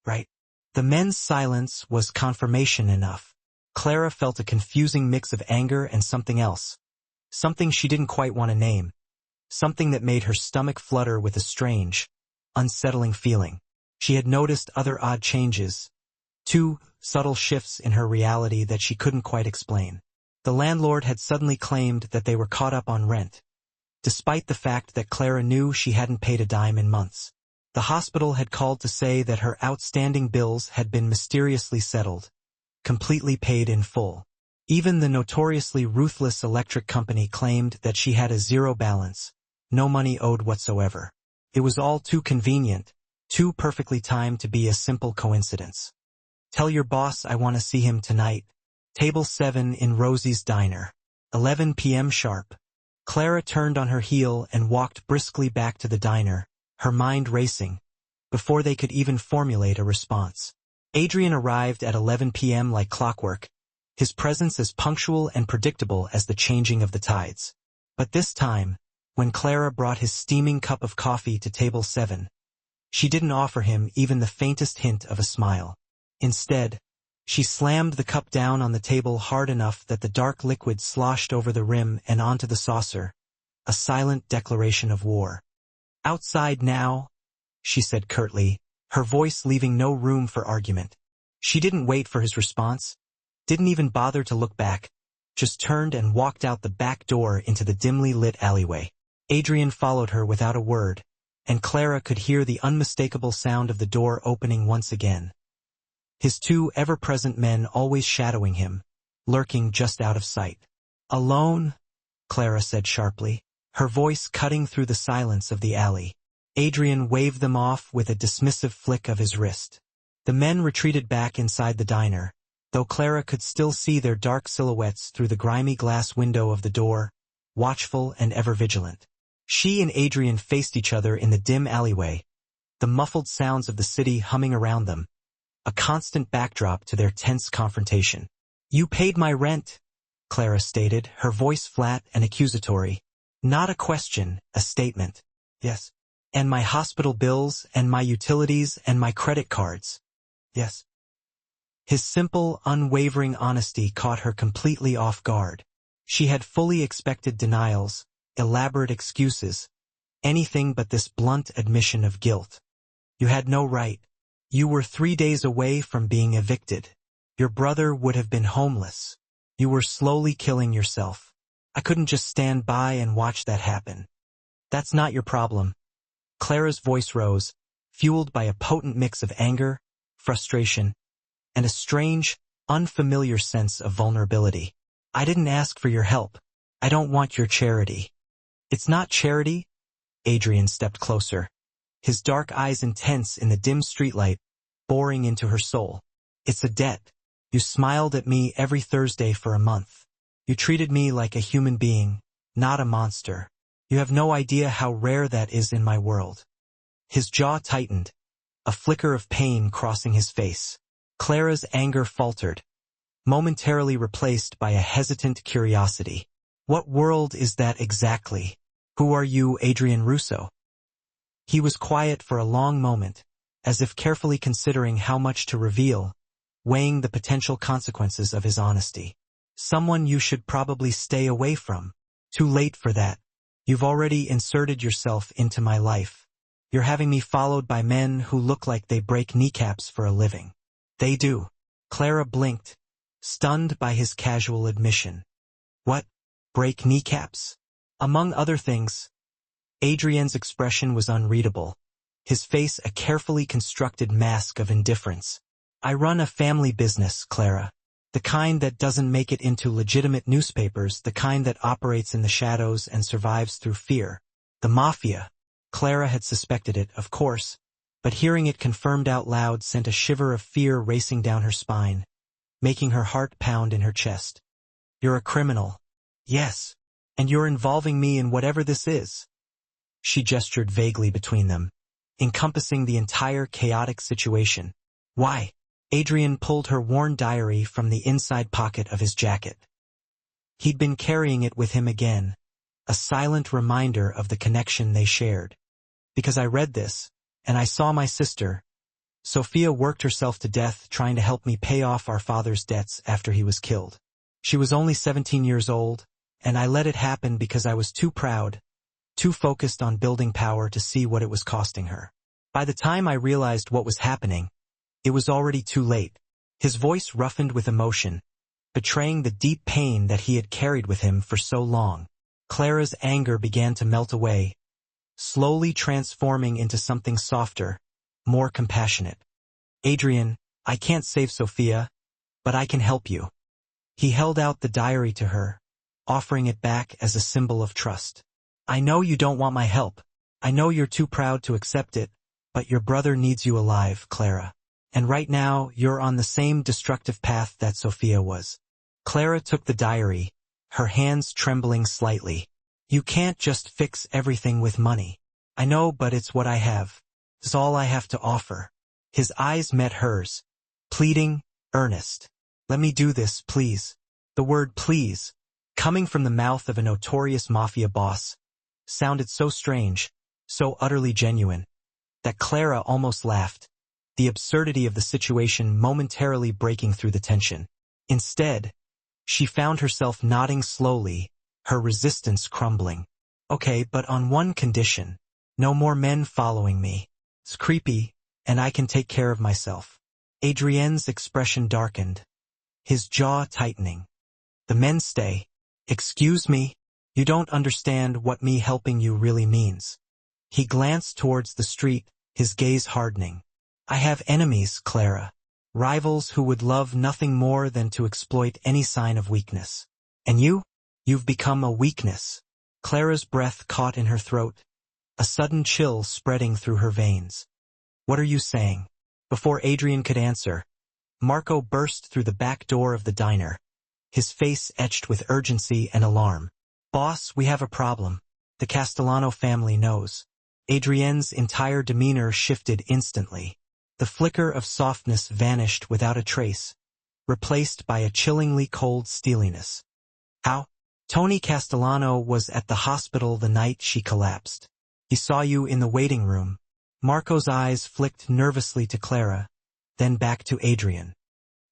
"Right." The men's silence was confirmation enough. Clara felt a confusing mix of anger and something else. Something she didn't quite want to name. Something that made her stomach flutter with a strange, unsettling feeling. She had noticed other odd changes. 2 subtle shifts in her reality that she couldn't quite explain. The landlord had suddenly claimed that they were caught up on rent, despite the fact that Clara knew she hadn't paid a dime in months. The hospital had called to say that her outstanding bills had been mysteriously settled, completely paid in full. Even the notoriously ruthless electric company claimed that she had a zero balance, no money owed whatsoever. It was all too convenient, too perfectly timed to be a simple coincidence. "Tell your boss I want to see him tonight. Table 7 in Rosie's diner. 11 p.m. sharp." Clara turned on her heel and walked briskly back to the diner, her mind racing, before they could even formulate a response. Adrian arrived at 11 p.m. like clockwork, his presence as punctual and predictable as the changing of the tides. But this time, when Clara brought his steaming cup of coffee to table 7, she didn't offer him even the faintest hint of a smile. Instead, she slammed the cup down on the table hard enough that the dark liquid sloshed over the rim and onto the saucer, a silent declaration of war. "Outside now," she said curtly, her voice leaving no room for argument. She didn't wait for his response, didn't even bother to look back, just turned and walked out the back door into the dimly lit alleyway. Adrian followed her without a word, and Clara could hear the unmistakable sound of the door opening once again. His 2 ever-present men always shadowing him, lurking just out of sight. "Alone?" Clara said sharply, her voice cutting through the silence of the alley. Adrian waved them off with a dismissive flick of his wrist. The men retreated back inside the diner, though Clara could still see their dark silhouettes through the grimy glass window of the door, watchful and ever vigilant. She and Adrian faced each other in the dim alleyway, the muffled sounds of the city humming around them, a constant backdrop to their tense confrontation. "You paid my rent," Clara stated, her voice flat and accusatory. Not a question, a statement. "Yes." "And my hospital bills, and my utilities, and my credit cards." "Yes." His simple, unwavering honesty caught her completely off guard. She had fully expected denials, elaborate excuses, anything but this blunt admission of guilt. "You had no right. You were 3 days away from being evicted. Your brother would have been homeless. You were slowly killing yourself. I couldn't just stand by and watch that happen." "That's not your problem." Clara's voice rose, fueled by a potent mix of anger, frustration, and a strange, unfamiliar sense of vulnerability. "I didn't ask for your help. I don't want your charity." "It's not charity?" Adrian stepped closer, his dark eyes intense in the dim streetlight, boring into her soul. "It's a debt. You smiled at me every Thursday for a month. You treated me like a human being, not a monster. You have no idea how rare that is in my world." His jaw tightened, a flicker of pain crossing his face. Clara's anger faltered, momentarily replaced by a hesitant curiosity. What world is that exactly? Who are you, Adrian Russo? He was quiet for a long moment, as if carefully considering how much to reveal, weighing the potential consequences of his honesty. Someone you should probably stay away from. Too late for that. You've already inserted yourself into my life. You're having me followed by men who look like they break kneecaps for a living. They do. Clara blinked, stunned by his casual admission. What? Break kneecaps? Among other things, Adrian's expression was unreadable, his face a carefully constructed mask of indifference. I run a family business, Clara. The kind that doesn't make it into legitimate newspapers, the kind that operates in the shadows and survives through fear. The Mafia. Clara had suspected it, of course, but hearing it confirmed out loud sent a shiver of fear racing down her spine, making her heart pound in her chest. You're a criminal. Yes. And you're involving me in whatever this is. She gestured vaguely between them, encompassing the entire chaotic situation. Why? Adrian pulled her worn diary from the inside pocket of his jacket. He'd been carrying it with him again, a silent reminder of the connection they shared. Because I read this, and I saw my sister. Sophia worked herself to death trying to help me pay off our father's debts after he was killed. She was only 17 years old, and I let it happen because I was too proud, too focused on building power to see what it was costing her. By the time I realized what was happening, it was already too late. His voice roughened with emotion, betraying the deep pain that he had carried with him for so long. Clara's anger began to melt away, slowly transforming into something softer, more compassionate. Adrian, I can't save Sophia, but I can help you. He held out the diary to her, offering it back as a symbol of trust. I know you don't want my help. I know you're too proud to accept it, but your brother needs you alive, Clara. And right now, you're on the same destructive path that Sophia was. Clara took the diary, her hands trembling slightly. You can't just fix everything with money. I know, but it's what I have. It's all I have to offer. His eyes met hers, pleading, earnest. Let me do this, please. The word please, coming from the mouth of a notorious mafia boss, sounded so strange, so utterly genuine, that Clara almost laughed, the absurdity of the situation momentarily breaking through the tension. Instead, she found herself nodding slowly, her resistance crumbling. Okay, but on one condition. No more men following me. It's creepy, and I can take care of myself. Adrienne's expression darkened, his jaw tightening. The men stay. Excuse me, you don't understand what me helping you really means. He glanced towards the street, his gaze hardening. I have enemies, Clara. Rivals who would love nothing more than to exploit any sign of weakness. And you? You've become a weakness. Clara's breath caught in her throat, a sudden chill spreading through her veins. What are you saying? Before Adrian could answer, Marco burst through the back door of the diner, his face etched with urgency and alarm. Boss, we have a problem. The Castellano family knows. Adrienne's entire demeanor shifted instantly. The flicker of softness vanished without a trace, replaced by a chillingly cold steeliness. How? Tony Castellano was at the hospital the night she collapsed. He saw you in the waiting room. Marco's eyes flicked nervously to Clara, then back to Adrian.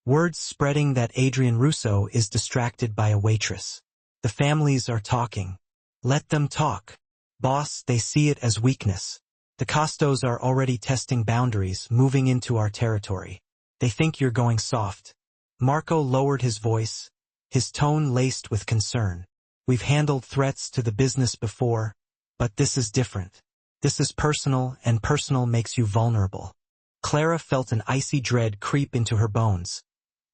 Words spreading that Adrian Russo is distracted by a waitress. The families are talking. Let them talk. Boss, they see it as weakness. The Costos are already testing boundaries, moving into our territory. They think you're going soft. Marco lowered his voice, his tone laced with concern. We've handled threats to the business before, but this is different. This is personal, and personal makes you vulnerable. Clara felt an icy dread creep into her bones,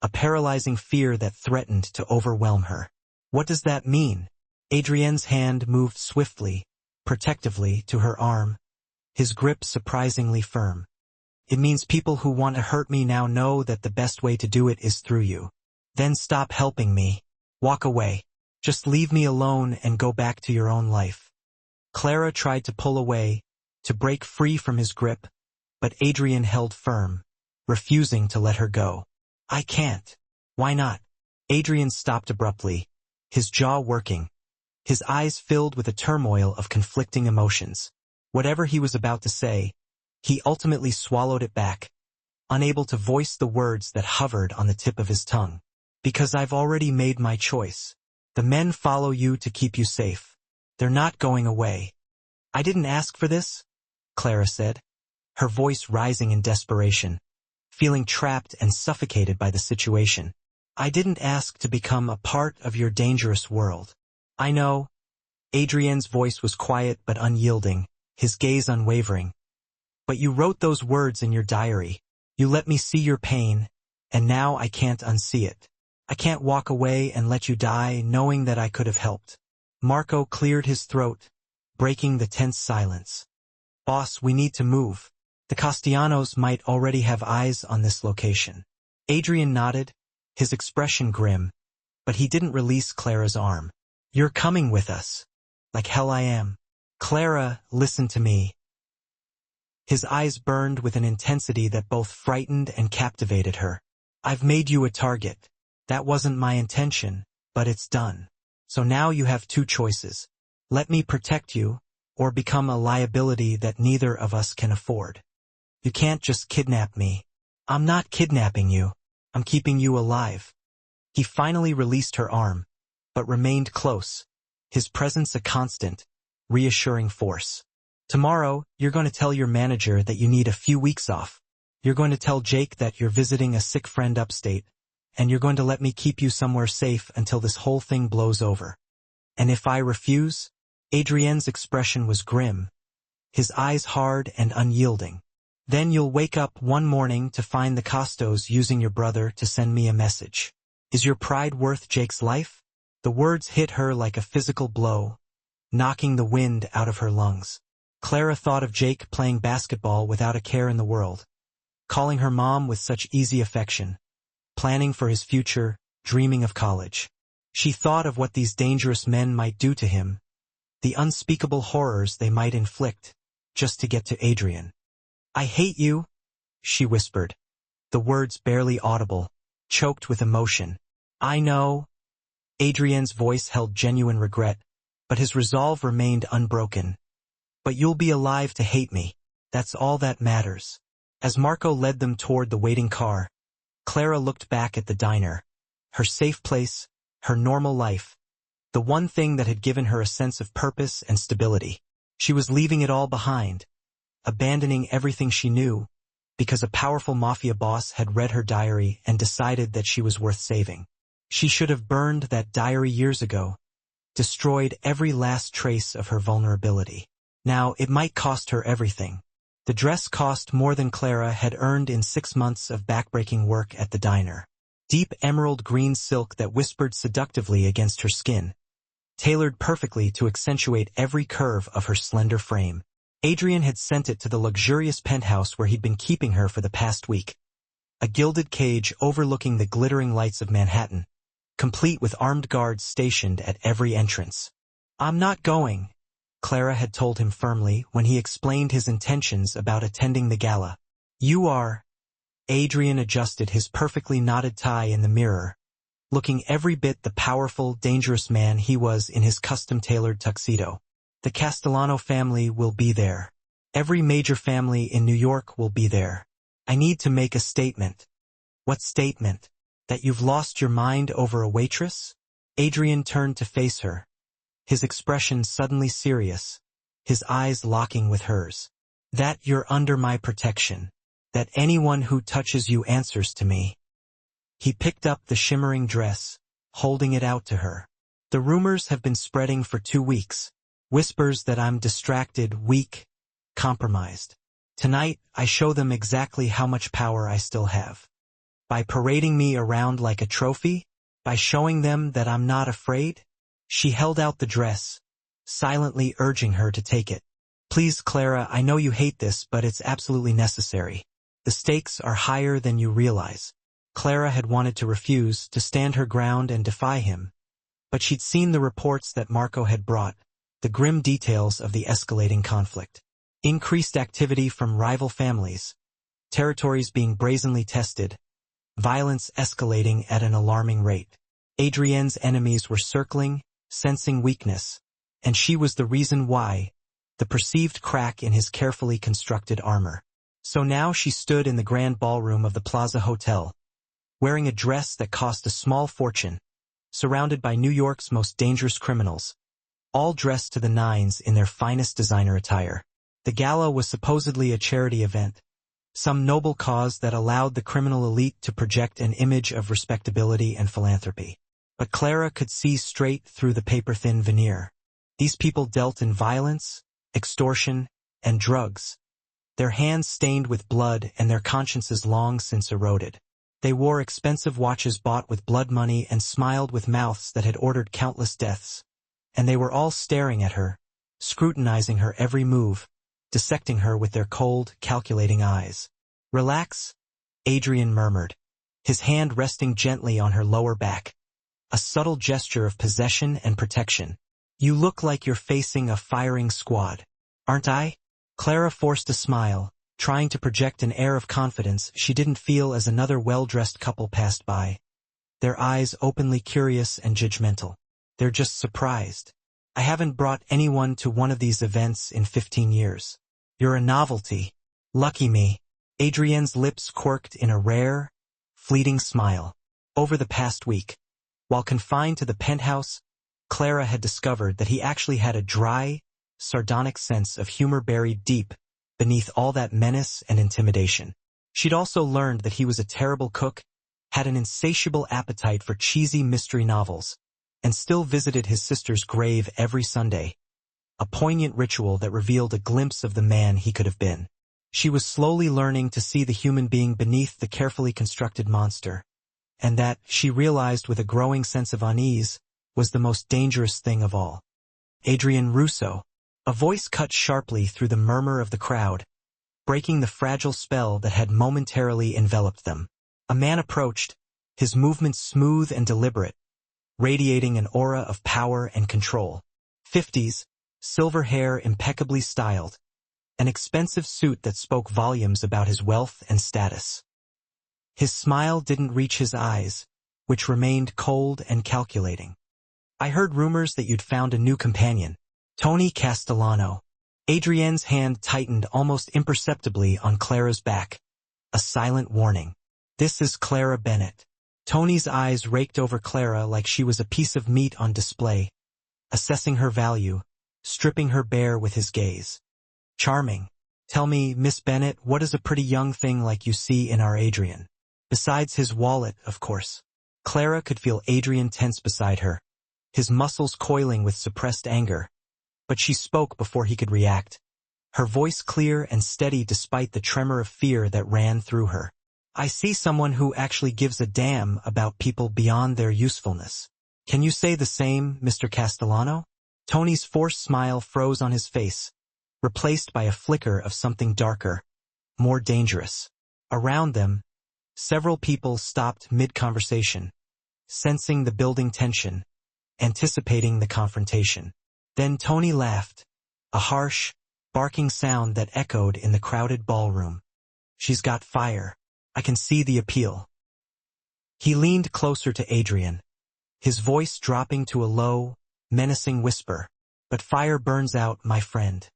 a paralyzing fear that threatened to overwhelm her. What does that mean? Adrienne's hand moved swiftly, protectively, to her arm, his grip surprisingly firm. It means people who want to hurt me now know that the best way to do it is through you. Then stop helping me. Walk away. Just leave me alone and go back to your own life. Clara tried to pull away, to break free from his grip, but Adrian held firm, refusing to let her go. I can't. Why not? Adrian stopped abruptly, his jaw working, his eyes filled with a turmoil of conflicting emotions. Whatever he was about to say, he ultimately swallowed it back, unable to voice the words that hovered on the tip of his tongue. Because I've already made my choice. The men follow you to keep you safe. They're not going away. I didn't ask for this, Clara said, her voice rising in desperation, feeling trapped and suffocated by the situation. I didn't ask to become a part of your dangerous world. I know. Adrienne's voice was quiet but unyielding, his gaze unwavering. But you wrote those words in your diary. You let me see your pain, and now I can't unsee it. I can't walk away and let you die knowing that I could have helped. Marco cleared his throat, breaking the tense silence. Boss, we need to move. The Castellanos might already have eyes on this location. Adrian nodded, his expression grim, but he didn't release Clara's arm. You're coming with us. Like hell I am. Clara, listen to me. His eyes burned with an intensity that both frightened and captivated her. I've made you a target. That wasn't my intention, but it's done. So now you have two choices. Let me protect you, or become a liability that neither of us can afford. You can't just kidnap me. I'm not kidnapping you. I'm keeping you alive. He finally released her arm, but remained close, his presence a constant, reassuring force. Tomorrow, you're going to tell your manager that you need a few weeks off. You're going to tell Jake that you're visiting a sick friend upstate, and you're going to let me keep you somewhere safe until this whole thing blows over. And if I refuse? Adrienne's expression was grim, his eyes hard and unyielding. Then you'll wake up one morning to find the Costos using your brother to send me a message. Is your pride worth Jake's life? The words hit her like a physical blow, knocking the wind out of her lungs. Clara thought of Jake playing basketball without a care in the world, calling her mom with such easy affection, planning for his future, dreaming of college. She thought of what these dangerous men might do to him, the unspeakable horrors they might inflict, just to get to Adrian. I hate you, she whispered, the words barely audible, choked with emotion. I know. Adrian's voice held genuine regret, but his resolve remained unbroken. But you'll be alive to hate me. That's all that matters. As Marco led them toward the waiting car, Clara looked back at the diner, her safe place, her normal life, the one thing that had given her a sense of purpose and stability. She was leaving it all behind, abandoning everything she knew, because a powerful mafia boss had read her diary and decided that she was worth saving. She should have burned that diary years ago, destroyed every last trace of her vulnerability. Now, it might cost her everything. The dress cost more than Clara had earned in 6 months of backbreaking work at the diner. Deep emerald green silk that whispered seductively against her skin, tailored perfectly to accentuate every curve of her slender frame. Adrian had sent it to the luxurious penthouse where he'd been keeping her for the past week. A gilded cage overlooking the glittering lights of Manhattan, complete with armed guards stationed at every entrance. I'm not going, Clara had told him firmly when he explained his intentions about attending the gala. You are. Adrian adjusted his perfectly knotted tie in the mirror, looking every bit the powerful, dangerous man he was in his custom-tailored tuxedo. The Castellano family will be there. Every major family in New York will be there. I need to make a statement. What statement? That you've lost your mind over a waitress? Adrian turned to face her, his expression suddenly serious, his eyes locking with hers. That you're under my protection. That anyone who touches you answers to me. He picked up the shimmering dress, holding it out to her. The rumors have been spreading for 2 weeks. Whispers that I'm distracted, weak, compromised. Tonight, I show them exactly how much power I still have. By parading me around like a trophy? By showing them that I'm not afraid? She held out the dress, silently urging her to take it. Please, Clara, I know you hate this, but it's absolutely necessary. The stakes are higher than you realize. Clara had wanted to refuse, to stand her ground and defy him. But she'd seen the reports that Marco had brought, the grim details of the escalating conflict. Increased activity from rival families, territories being brazenly tested, violence escalating at an alarming rate. Adrienne's enemies were circling, sensing weakness, and she was the reason why, the perceived crack in his carefully constructed armor. So now she stood in the grand ballroom of the Plaza Hotel, wearing a dress that cost a small fortune, surrounded by New York's most dangerous criminals, all dressed to the nines in their finest designer attire. The gala was supposedly a charity event, some noble cause that allowed the criminal elite to project an image of respectability and philanthropy. But Clara could see straight through the paper-thin veneer. These people dealt in violence, extortion, and drugs, their hands stained with blood and their consciences long since eroded. They wore expensive watches bought with blood money and smiled with mouths that had ordered countless deaths. And they were all staring at her, scrutinizing her every move, dissecting her with their cold, calculating eyes. "Relax," Adrian murmured, his hand resting gently on her lower back, a subtle gesture of possession and protection. "You look like you're facing a firing squad, aren't I?" Clara forced a smile, trying to project an air of confidence she didn't feel as another well-dressed couple passed by, their eyes openly curious and judgmental. "They're just surprised. I haven't brought anyone to one of these events in 15 years. You're a novelty. Lucky me." Adrienne's lips quirked in a rare, fleeting smile. Over the past week, while confined to the penthouse, Clara had discovered that he actually had a dry, sardonic sense of humor buried deep beneath all that menace and intimidation. She'd also learned that he was a terrible cook, had an insatiable appetite for cheesy mystery novels, and still visited his sister's grave every Sunday, a poignant ritual that revealed a glimpse of the man he could have been. She was slowly learning to see the human being beneath the carefully constructed monster, and that, she realized with a growing sense of unease, was the most dangerous thing of all. "Adrian Russo," a voice cut sharply through the murmur of the crowd, breaking the fragile spell that had momentarily enveloped them. A man approached, his movements smooth and deliberate, radiating an aura of power and control. 50s, silver hair impeccably styled, an expensive suit that spoke volumes about his wealth and status. His smile didn't reach his eyes, which remained cold and calculating. "I heard rumors that you'd found a new companion, Tony Castellano." Adrienne's hand tightened almost imperceptibly on Clara's back, a silent warning. "This is Clara Bennett." Tony's eyes raked over Clara like she was a piece of meat on display, assessing her value, stripping her bare with his gaze. "Charming. Tell me, Miss Bennett, what does a pretty young thing like you see in our Adrian? Besides his wallet, of course." Clara could feel Adrian tense beside her, his muscles coiling with suppressed anger, but she spoke before he could react, her voice clear and steady despite the tremor of fear that ran through her. "I see someone who actually gives a damn about people beyond their usefulness. Can you say the same, Mr. Castellano?" Tony's forced smile froze on his face, replaced by a flicker of something darker, more dangerous. Around them, several people stopped mid-conversation, sensing the building tension, anticipating the confrontation. Then Tony laughed, a harsh, barking sound that echoed in the crowded ballroom. "She's got fire. I can see the appeal." He leaned closer to Adrian, his voice dropping to a low, menacing whisper. "But fire burns out, my friend.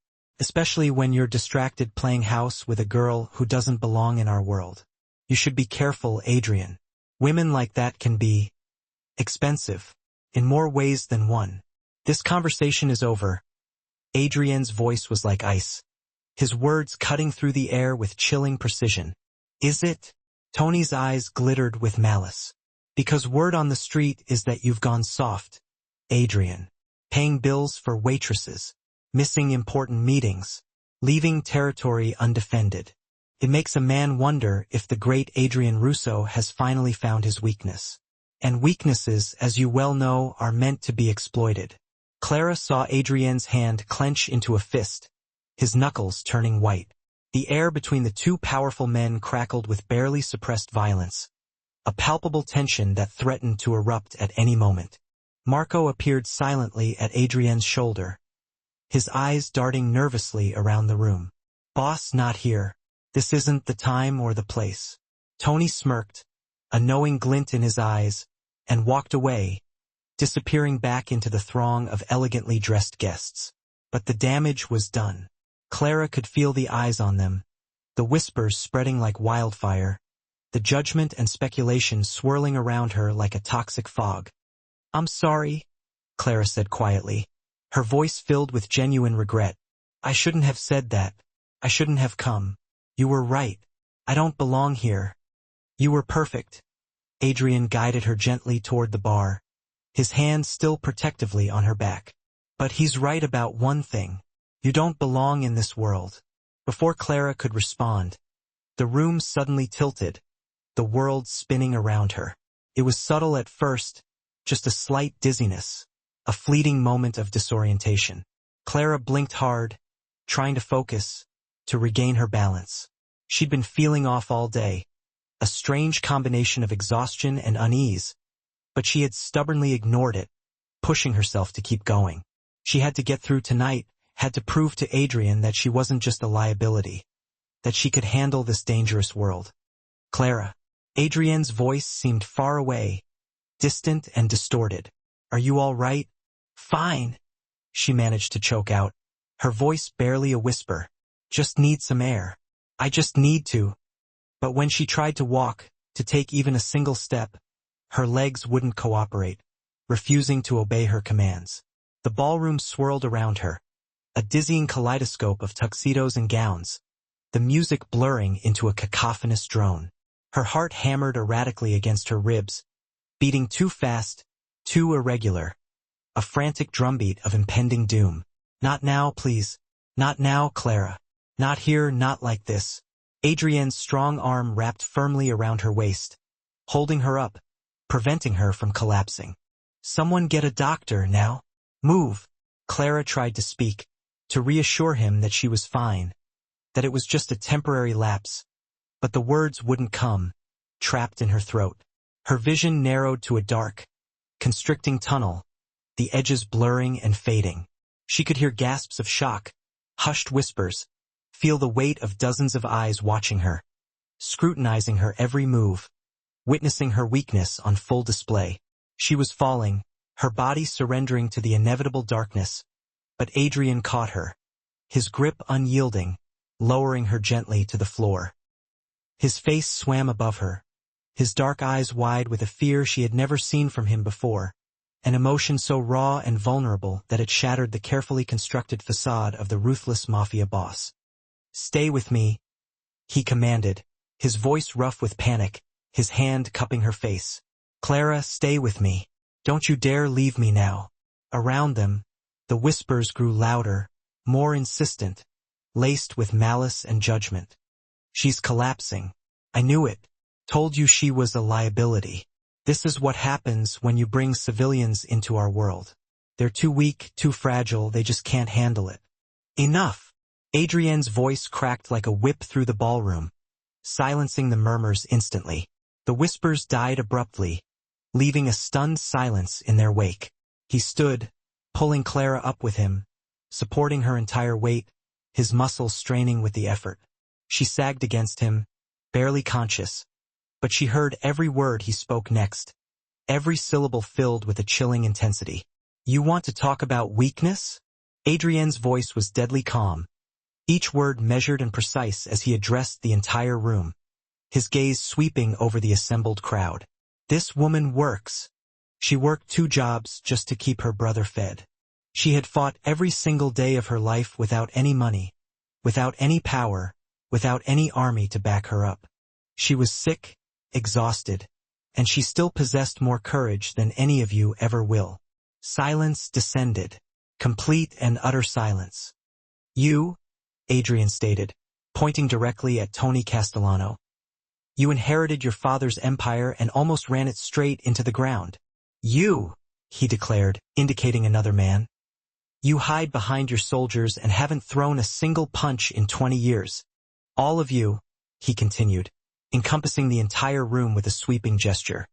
Especially when you're distracted playing house with a girl who doesn't belong in our world. You should be careful, Adrian. Women like that can be expensive, in more ways than one." "This conversation is over." Adrian's voice was like ice, his words cutting through the air with chilling precision. "Is it?" Tony's eyes glittered with malice. "Because word on the street is that you've gone soft, Adrian. Paying bills for waitresses, missing important meetings, leaving territory undefended. It makes a man wonder if the great Adrian Russo has finally found his weakness. And weaknesses, as you well know, are meant to be exploited." Clara saw Adrian's hand clench into a fist, his knuckles turning white. The air between the two powerful men crackled with barely suppressed violence, a palpable tension that threatened to erupt at any moment. Marco appeared silently at Adrian's shoulder, his eyes darting nervously around the room. "Boss not here. This isn't the time or the place." Tony smirked, a knowing glint in his eyes, and walked away, disappearing back into the throng of elegantly dressed guests. But the damage was done. Clara could feel the eyes on them, the whispers spreading like wildfire, the judgment and speculation swirling around her like a toxic fog. "I'm sorry," Clara said quietly, her voice filled with genuine regret. "I shouldn't have said that. I shouldn't have come. You were right. I don't belong here. You were perfect." Adrian guided her gently toward the bar, his hand still protectively on her back. "But he's right about one thing. You don't belong in this world." Before Clara could respond, the room suddenly tilted, the world spinning around her. It was subtle at first, just a slight dizziness, a fleeting moment of disorientation. Clara blinked hard, trying to focus, to regain her balance. She'd been feeling off all day, a strange combination of exhaustion and unease, but she had stubbornly ignored it, pushing herself to keep going. She had to get through tonight, had to prove to Adrian that she wasn't just a liability, that she could handle this dangerous world. "Clara." Adrian's voice seemed far away, distant and distorted. "Are you all right?" "Fine," she managed to choke out, her voice barely a whisper. "Just need some air. I just need to." But when she tried to walk, to take even a single step, her legs wouldn't cooperate, refusing to obey her commands. The ballroom swirled around her, a dizzying kaleidoscope of tuxedos and gowns, the music blurring into a cacophonous drone. Her heart hammered erratically against her ribs, beating too fast, too irregular, a frantic drumbeat of impending doom. "Not now, please. Not now, Clara. Not here, not like this." Adrienne's strong arm wrapped firmly around her waist, holding her up, preventing her from collapsing. "Someone get a doctor now. Move." Clara tried to speak, to reassure him that she was fine, that it was just a temporary lapse, but the words wouldn't come, trapped in her throat. Her vision narrowed to a dark, constricting tunnel, the edges blurring and fading. She could hear gasps of shock, hushed whispers, feel the weight of dozens of eyes watching her, scrutinizing her every move, witnessing her weakness on full display. She was falling, her body surrendering to the inevitable darkness, but Adrian caught her, his grip unyielding, lowering her gently to the floor. His face swam above her, his dark eyes wide with a fear she had never seen from him before, an emotion so raw and vulnerable that it shattered the carefully constructed facade of the ruthless Mafia boss. "Stay with me," he commanded, his voice rough with panic, his hand cupping her face. "Clara, stay with me. Don't you dare leave me now." Around them, the whispers grew louder, more insistent, laced with malice and judgment. "She's collapsing. I knew it. Told you she was a liability. This is what happens when you bring civilians into our world. They're too weak, too fragile, they just can't handle it." "Enough!" Adrienne's voice cracked like a whip through the ballroom, silencing the murmurs instantly. The whispers died abruptly, leaving a stunned silence in their wake. He stood, pulling Clara up with him, supporting her entire weight, his muscles straining with the effort. She sagged against him, barely conscious, but she heard every word he spoke next, every syllable filled with a chilling intensity. "You want to talk about weakness?" Adrienne's voice was deadly calm, each word measured and precise as he addressed the entire room, his gaze sweeping over the assembled crowd. "This woman works. She worked 2 jobs just to keep her brother fed. She had fought every single day of her life without any money, without any power, without any army to back her up. She was sick, exhausted, and she still possessed more courage than any of you ever will." Silence descended, complete and utter silence. "You," Adrian stated, pointing directly at Tony Castellano, "you inherited your father's empire and almost ran it straight into the ground. You," he declared, indicating another man, "you hide behind your soldiers and haven't thrown a single punch in 20 years. All of you," he continued, encompassing the entire room with a sweeping gesture.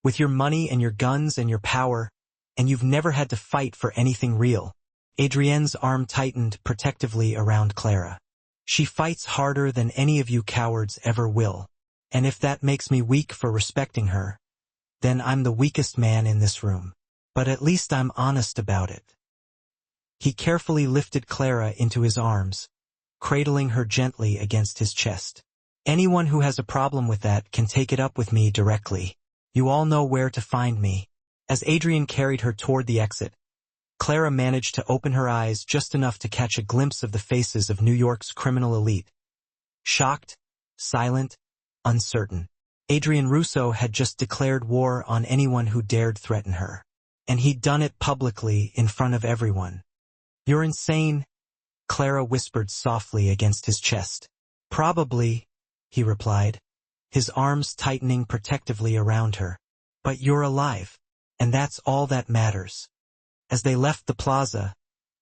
"With your money and your guns and your power, and you've never had to fight for anything real." Adrienne's arm tightened protectively around Clara. "She fights harder than any of you cowards ever will. And if that makes me weak for respecting her, then I'm the weakest man in this room. But at least I'm honest about it. He carefully lifted Clara into his arms, cradling her gently against his chest. Anyone who has a problem with that can take it up with me directly. You all know where to find me. As Adrian carried her toward the exit, Clara managed to open her eyes just enough to catch a glimpse of the faces of New York's criminal elite. Shocked, silent, uncertain. Adrian Russo had just declared war on anyone who dared threaten her. And he'd done it publicly in front of everyone. You're insane, Clara whispered softly against his chest. Probably, he replied, his arms tightening protectively around her. But you're alive, and that's all that matters. As they left the plaza,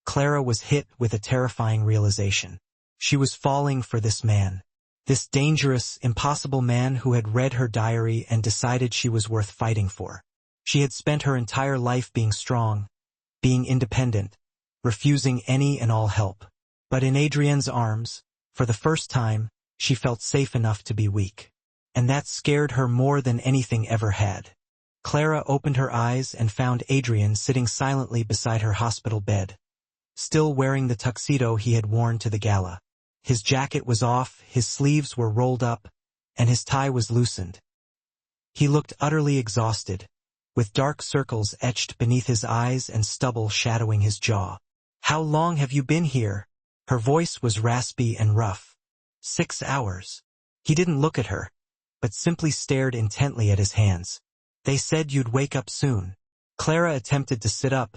Clara was hit with a terrifying realization. She was falling for this man. This dangerous, impossible man who had read her diary and decided she was worth fighting for. She had spent her entire life being strong, being independent, refusing any and all help. But in Adrienne's arms, for the first time, she felt safe enough to be weak. And that scared her more than anything ever had. Clara opened her eyes and found Adrian sitting silently beside her hospital bed, still wearing the tuxedo he had worn to the gala. His jacket was off, his sleeves were rolled up, and his tie was loosened. He looked utterly exhausted, with dark circles etched beneath his eyes and stubble shadowing his jaw. How long have you been here? Her voice was raspy and rough. 6 hours. He didn't look at her, but simply stared intently at his hands. They said you'd wake up soon. Clara attempted to sit up,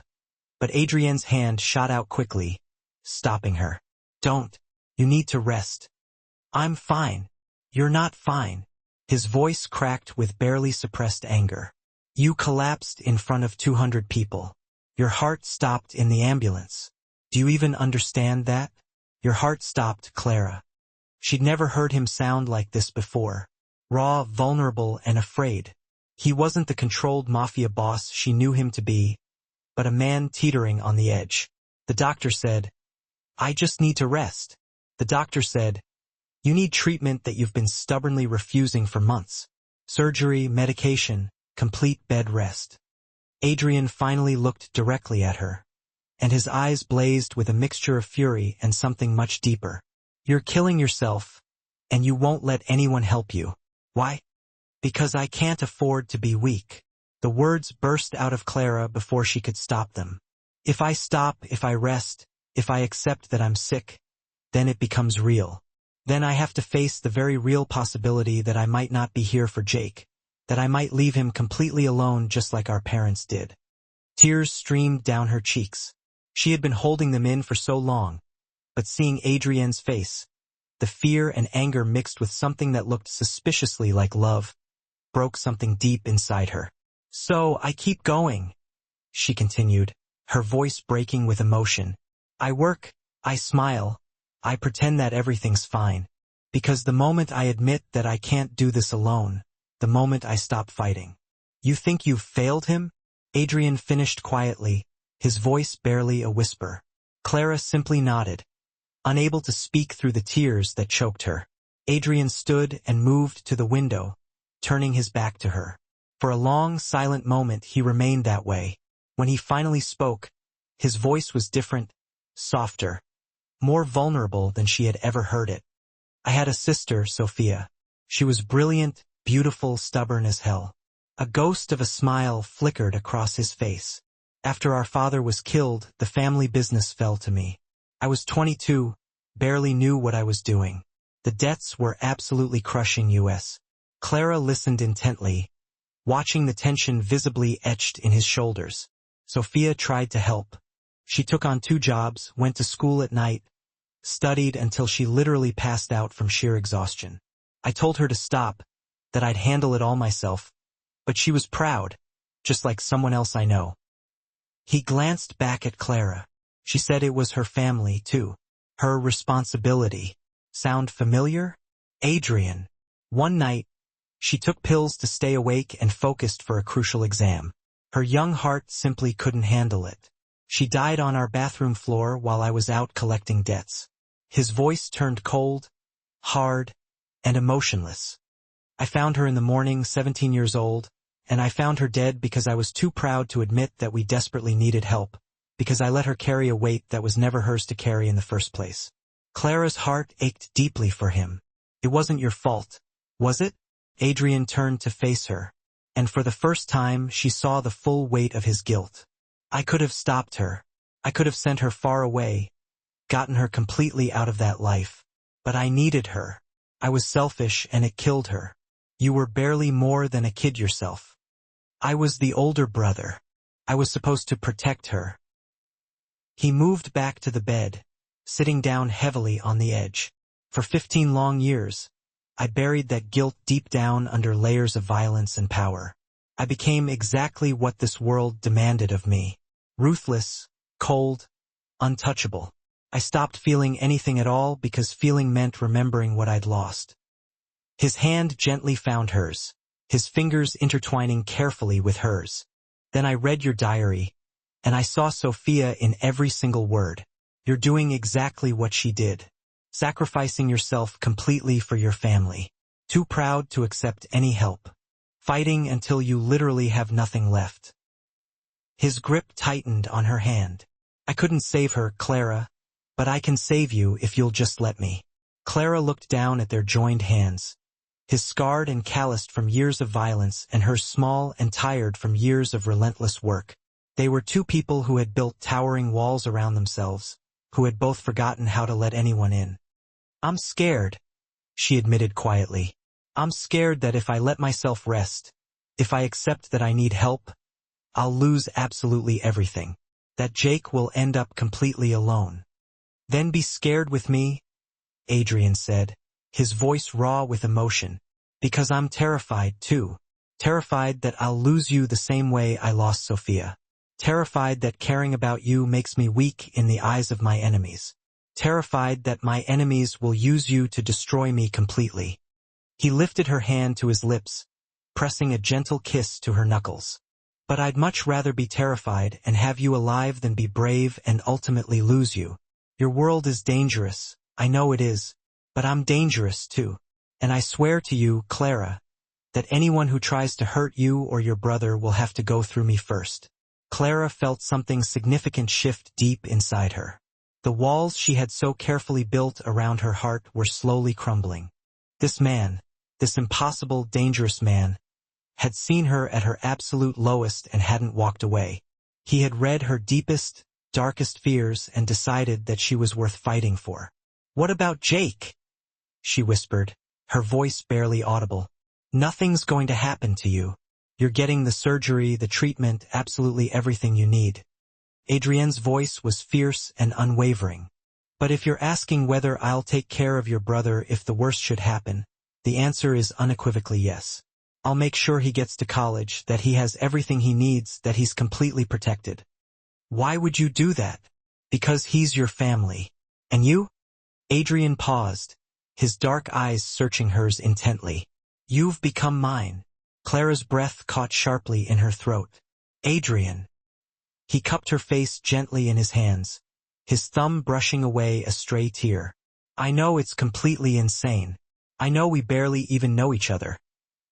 but Adrienne's hand shot out quickly, stopping her. Don't. You need to rest. I'm fine. You're not fine. His voice cracked with barely suppressed anger. You collapsed in front of 200 people. Your heart stopped in the ambulance. Do you even understand that? Your heart stopped, Clara. She'd never heard him sound like this before. Raw, vulnerable, and afraid. He wasn't the controlled mafia boss she knew him to be, but a man teetering on the edge. The doctor said, I just need to rest. The doctor said, you need treatment that you've been stubbornly refusing for months. Surgery, medication, complete bed rest. Adrian finally looked directly at her, and his eyes blazed with a mixture of fury and something much deeper. You're killing yourself, and you won't let anyone help you. Why? Because I can't afford to be weak. The words burst out of Clara before she could stop them. If I stop, if I rest, if I accept that I'm sick, then it becomes real. Then I have to face the very real possibility that I might not be here for Jake, that I might leave him completely alone just like our parents did. Tears streamed down her cheeks. She had been holding them in for so long, but seeing Adrienne's face, the fear and anger mixed with something that looked suspiciously like love, broke something deep inside her. So I keep going, she continued, her voice breaking with emotion. I work, I smile, I pretend that everything's fine. Because the moment I admit that I can't do this alone, the moment I stop fighting. You think you've failed him? Adrian finished quietly, his voice barely a whisper. Clara simply nodded, unable to speak through the tears that choked her. Adrian stood and moved to the window, turning his back to her. For a long, silent moment he remained that way. When he finally spoke, his voice was different, softer, more vulnerable than she had ever heard it. I had a sister, Sophia. She was brilliant, beautiful, stubborn as hell. A ghost of a smile flickered across his face. After our father was killed, the family business fell to me. I was 22, barely knew what I was doing. The debts were absolutely crushing us. Clara listened intently, watching the tension visibly etched in his shoulders. Sophia tried to help. She took on 2 jobs, went to school at night, studied until she literally passed out from sheer exhaustion. I told her to stop, that I'd handle it all myself, but she was proud, just like someone else I know. He glanced back at Clara. She said it was her family, too. Her responsibility. Sound familiar? Adrian. One night, she took pills to stay awake and focused for a crucial exam. Her young heart simply couldn't handle it. She died on our bathroom floor while I was out collecting debts. His voice turned cold, hard, and emotionless. I found her in the morning, 17 years old, and I found her dead because I was too proud to admit that we desperately needed help, because I let her carry a weight that was never hers to carry in the first place. Clara's heart ached deeply for him. It wasn't your fault, was it? Adrian turned to face her, and for the first time she saw the full weight of his guilt. I could have stopped her. I could have sent her far away, gotten her completely out of that life. But I needed her. I was selfish and it killed her. You were barely more than a kid yourself. I was the older brother. I was supposed to protect her. He moved back to the bed, sitting down heavily on the edge. For 15 long years, I buried that guilt deep down under layers of violence and power. I became exactly what this world demanded of me. Ruthless, cold, untouchable. I stopped feeling anything at all because feeling meant remembering what I'd lost. His hand gently found hers, his fingers intertwining carefully with hers. Then I read your diary, and I saw Sophia in every single word. You're doing exactly what she did. Sacrificing yourself completely for your family. Too proud to accept any help. Fighting until you literally have nothing left. His grip tightened on her hand. I couldn't save her, Clara, but I can save you if you'll just let me. Clara looked down at their joined hands. His scarred and calloused from years of violence and hers small and tired from years of relentless work. They were two people who had built towering walls around themselves, who had both forgotten how to let anyone in. I'm scared, she admitted quietly. I'm scared that if I let myself rest, if I accept that I need help, I'll lose absolutely everything. That Jake will end up completely alone. Then be scared with me, Adrian said, his voice raw with emotion. Because I'm terrified too. Terrified that I'll lose you the same way I lost Sophia. Terrified that caring about you makes me weak in the eyes of my enemies. Terrified that my enemies will use you to destroy me completely. He lifted her hand to his lips, pressing a gentle kiss to her knuckles. But I'd much rather be terrified and have you alive than be brave and ultimately lose you. Your world is dangerous, I know it is, but I'm dangerous too. And I swear to you, Clara, that anyone who tries to hurt you or your brother will have to go through me first. Clara felt something significant shift deep inside her. The walls she had so carefully built around her heart were slowly crumbling. This man, this impossible, dangerous man, had seen her at her absolute lowest and hadn't walked away. He had read her deepest, darkest fears and decided that she was worth fighting for. What about Jake? She whispered, her voice barely audible. Nothing's going to happen to you. You're getting the surgery, the treatment, absolutely everything you need. Adrienne's voice was fierce and unwavering. But if you're asking whether I'll take care of your brother if the worst should happen, the answer is unequivocally yes. I'll make sure he gets to college, that he has everything he needs, that he's completely protected. Why would you do that? Because he's your family. And you? Adrian paused, his dark eyes searching hers intently. You've become mine. Clara's breath caught sharply in her throat. Adrian. He cupped her face gently in his hands, his thumb brushing away a stray tear. I know it's completely insane. I know we barely even know each other.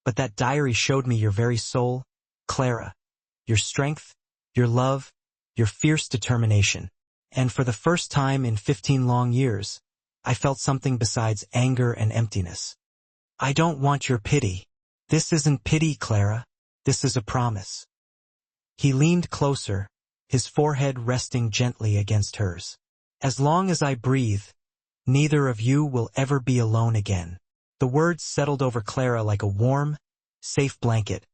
But that diary showed me your very soul, Clara. Your strength, your love, your fierce determination. And for the first time in 15 long years, I felt something besides anger and emptiness. I don't want your pity. This isn't pity, Clara. This is a promise. He leaned closer, his forehead resting gently against hers. As long as I breathe, neither of you will ever be alone again. The words settled over Clara like a warm, safe blanket,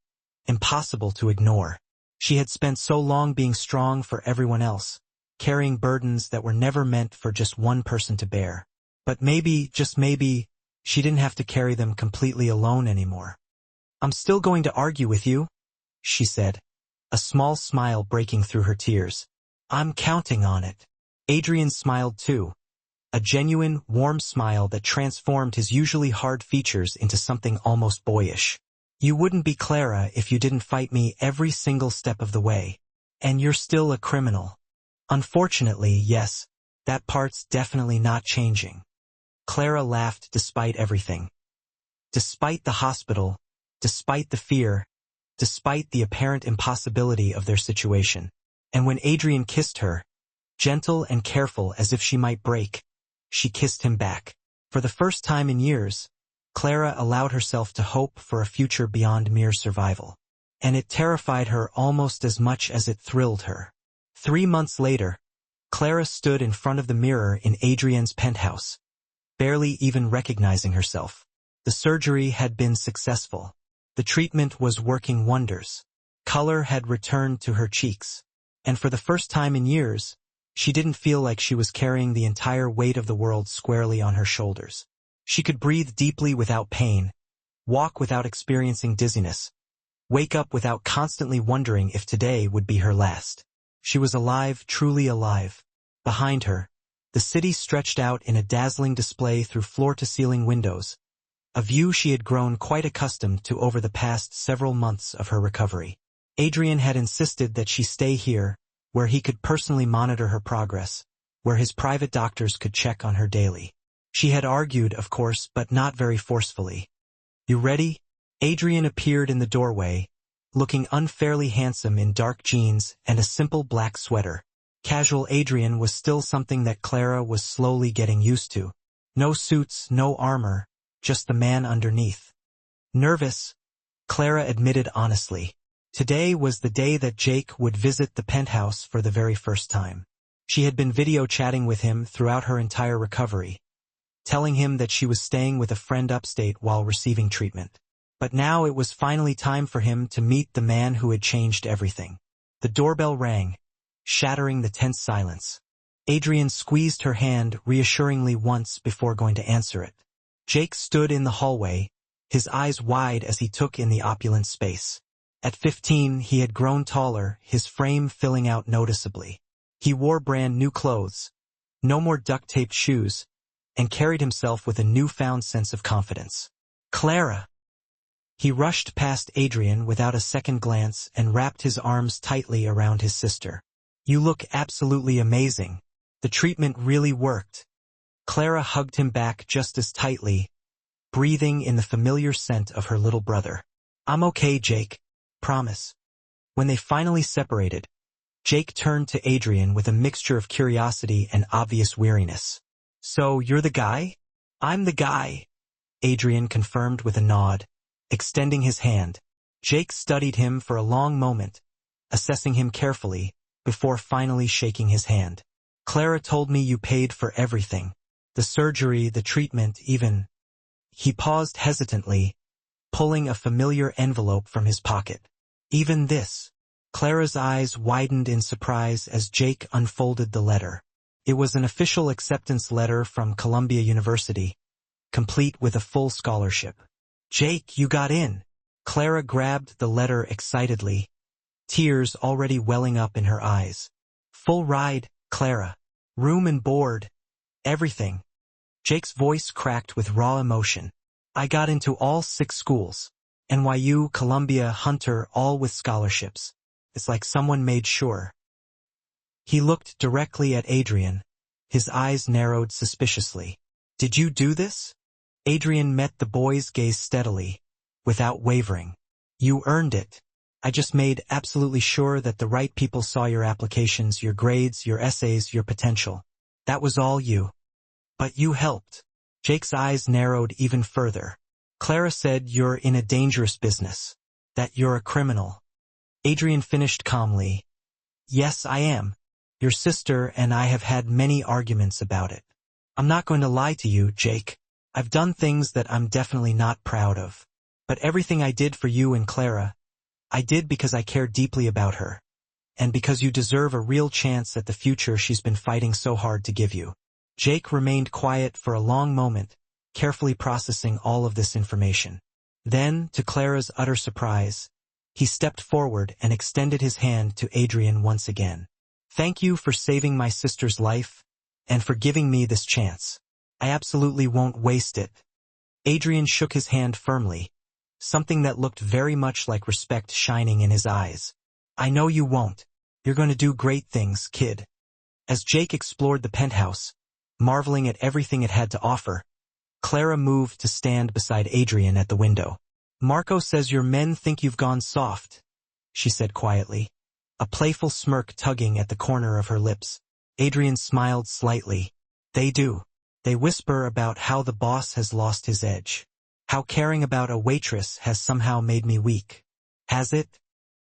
impossible to ignore. She had spent so long being strong for everyone else, carrying burdens that were never meant for just one person to bear. But maybe, just maybe, she didn't have to carry them completely alone anymore. I'm still going to argue with you, she said, a small smile breaking through her tears. I'm counting on it. Adrian smiled too, a genuine, warm smile that transformed his usually hard features into something almost boyish. You wouldn't be Clara if you didn't fight me every single step of the way. And you're still a criminal. Unfortunately, yes, that part's definitely not changing. Clara laughed despite everything. Despite the hospital, despite the fear, despite the apparent impossibility of their situation. And when Adrian kissed her, gentle and careful as if she might break, she kissed him back. For the first time in years, Clara allowed herself to hope for a future beyond mere survival. And it terrified her almost as much as it thrilled her. 3 months later, Clara stood in front of the mirror in Adrian's penthouse, barely even recognizing herself. The surgery had been successful. The treatment was working wonders. Color had returned to her cheeks. And for the first time in years, she didn't feel like she was carrying the entire weight of the world squarely on her shoulders. She could breathe deeply without pain, walk without experiencing dizziness, wake up without constantly wondering if today would be her last. She was alive, truly alive. Behind her, the city stretched out in a dazzling display through floor-to-ceiling windows, a view she had grown quite accustomed to over the past several months of her recovery. Adrian had insisted that she stay here, where he could personally monitor her progress, where his private doctors could check on her daily. She had argued, of course, but not very forcefully. "You ready?" Adrian appeared in the doorway, looking unfairly handsome in dark jeans and a simple black sweater. Casual Adrian was still something that Clara was slowly getting used to. No suits, no armor, just the man underneath. Nervous, Clara admitted honestly. Today was the day that Jake would visit the penthouse for the very first time. She had been video chatting with him throughout her entire recovery, telling him that she was staying with a friend upstate while receiving treatment. But now it was finally time for him to meet the man who had changed everything. The doorbell rang, shattering the tense silence. Adrian squeezed her hand reassuringly once before going to answer it. Jake stood in the hallway, his eyes wide as he took in the opulent space. At 15, he had grown taller, his frame filling out noticeably. He wore brand new clothes, no more duct-taped shoes, and carried himself with a newfound sense of confidence. "Clara!" He rushed past Adrian without a second glance and wrapped his arms tightly around his sister. "You look absolutely amazing. The treatment really worked." Clara hugged him back just as tightly, breathing in the familiar scent of her little brother. "I'm okay, Jake. Promise." When they finally separated, Jake turned to Adrian with a mixture of curiosity and obvious weariness. "So, you're the guy?" "I'm the guy," Adrian confirmed with a nod, extending his hand. Jake studied him for a long moment, assessing him carefully, before finally shaking his hand. "Clara told me you paid for everything. The surgery, the treatment, even." He paused hesitantly, pulling a familiar envelope from his pocket. "Even this?" Clara's eyes widened in surprise as Jake unfolded the letter. It was an official acceptance letter from Columbia University, complete with a full scholarship. "Jake, you got in." Clara grabbed the letter excitedly, tears already welling up in her eyes. "Full ride, Clara. Room and board. Everything." Jake's voice cracked with raw emotion. "I got into all 6 schools. NYU, Columbia, Hunter, all with scholarships. It's like someone made sure." He looked directly at Adrian, his eyes narrowed suspiciously. "Did you do this?" Adrian met the boy's gaze steadily, without wavering. "You earned it. I just made absolutely sure that the right people saw your applications, your grades, your essays, your potential. That was all you. But you helped." Jake's eyes narrowed even further. "Clara said you're in a dangerous business, that you're a criminal." Adrian finished calmly. "Yes, I am. Your sister and I have had many arguments about it. I'm not going to lie to you, Jake. I've done things that I'm definitely not proud of. But everything I did for you and Clara, I did because I care deeply about her, and because you deserve a real chance at the future she's been fighting so hard to give you." Jake remained quiet for a long moment, carefully processing all of this information. Then, to Clara's utter surprise, he stepped forward and extended his hand to Adrian once again. "Thank you for saving my sister's life, and for giving me this chance. I absolutely won't waste it." Adrian shook his hand firmly, something that looked very much like respect shining in his eyes. "I know you won't. You're going to do great things, kid." As Jake explored the penthouse, marveling at everything it had to offer, Clara moved to stand beside Adrian at the window. Marco says your men think you've gone soft, she said quietly, a playful smirk tugging at the corner of her lips. Adrian smiled slightly. They do. They whisper about how the boss has lost his edge. How caring about a waitress has somehow made me weak. Has it?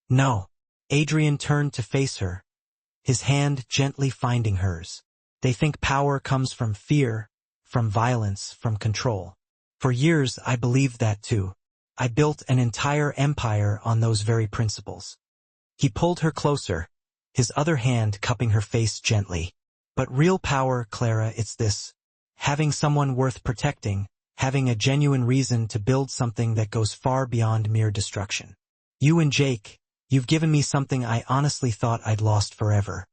No. Adrian turned to face her, his hand gently finding hers. They think power comes from fear, from violence, from control. For years I believed that too. I built an entire empire on those very principles. He pulled her closer, his other hand cupping her face gently. But real power, Clara, it's this. Having someone worth protecting, having a genuine reason to build something that goes far beyond mere destruction. You and Jake, you've given me something I honestly thought I'd lost forever.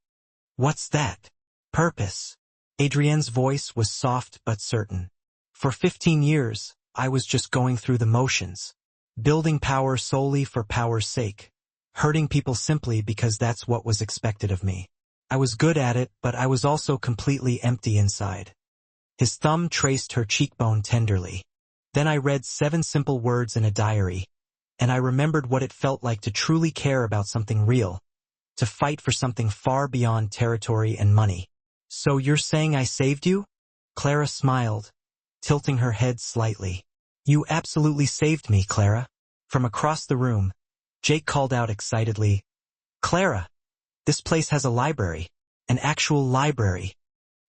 What's that? Purpose. Adrienne's voice was soft but certain. For 15 years, I was just going through the motions. Building power solely for power's sake. Hurting people simply because that's what was expected of me. I was good at it, but I was also completely empty inside. His thumb traced her cheekbone tenderly. Then I read 7 simple words in a diary, and I remembered what it felt like to truly care about something real, to fight for something far beyond territory and money. So you're saying I saved you? Clara smiled, tilting her head slightly. You absolutely saved me, Clara. From across the room, Jake called out excitedly, Clara, this place has a library, an actual library.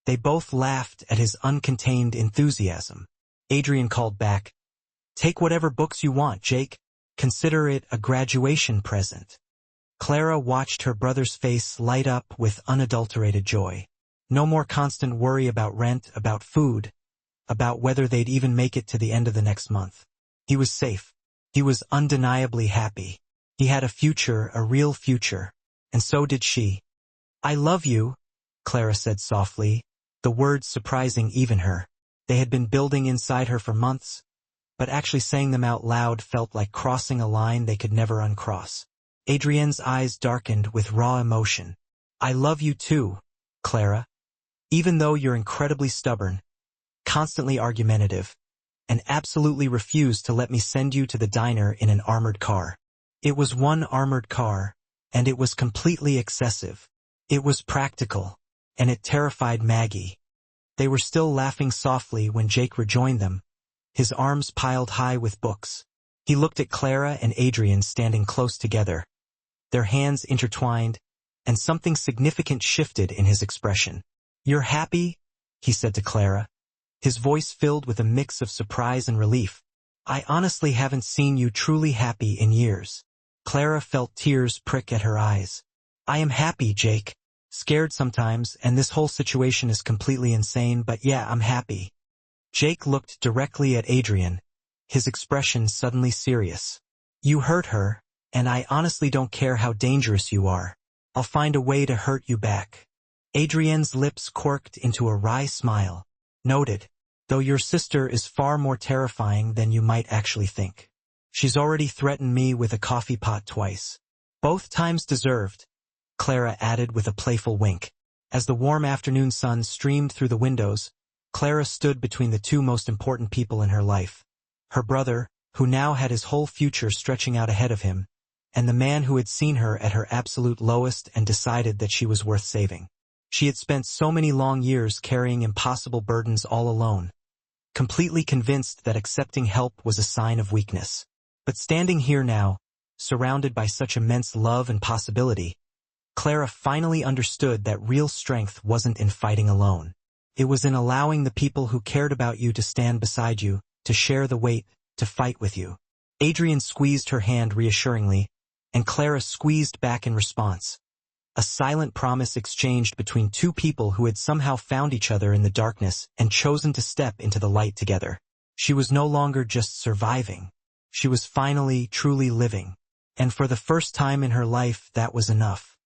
They both laughed at his uncontained enthusiasm. Adrian called back, take whatever books you want, Jake. Consider it a graduation present. Clara watched her brother's face light up with unadulterated joy. No more constant worry about rent, about food, about whether they'd even make it to the end of the next month. He was safe. He was undeniably happy. He had a future, a real future. And so did she. I love you, Clara said softly, the words surprising even her. They had been building inside her for months, but actually saying them out loud felt like crossing a line they could never uncross. Adrienne's eyes darkened with raw emotion. I love you too, Clara. Even though you're incredibly stubborn, constantly argumentative, and absolutely refused to let me send you to the diner in an armored car. It was one armored car, and it was completely excessive. It was practical, and it terrified Maggie. They were still laughing softly when Jake rejoined them, his arms piled high with books. He looked at Clara and Adrian standing close together, their hands intertwined, and something significant shifted in his expression. You're happy? He said to Clara, his voice filled with a mix of surprise and relief. I honestly haven't seen you truly happy in years. Clara felt tears prick at her eyes. I am happy, Jake. Scared sometimes, and this whole situation is completely insane, but yeah, I'm happy. Jake looked directly at Adrian, his expression suddenly serious. You hurt her, and I honestly don't care how dangerous you are. I'll find a way to hurt you back. Adrienne's lips quirked into a wry smile. Noted, though your sister is far more terrifying than you might actually think. She's already threatened me with a coffee pot twice. Both times deserved, Clara added with a playful wink. As the warm afternoon sun streamed through the windows, Clara stood between the 2 most important people in her life. Her brother, who now had his whole future stretching out ahead of him, and the man who had seen her at her absolute lowest and decided that she was worth saving. She had spent so many long years carrying impossible burdens all alone, completely convinced that accepting help was a sign of weakness. But standing here now, surrounded by such immense love and possibility, Clara finally understood that real strength wasn't in fighting alone. It was in allowing the people who cared about you to stand beside you, to share the weight, to fight with you. Adrian squeezed her hand reassuringly, and Clara squeezed back in response. A silent promise exchanged between 2 people who had somehow found each other in the darkness and chosen to step into the light together. She was no longer just surviving. She was finally truly living. And for the first time in her life, that was enough.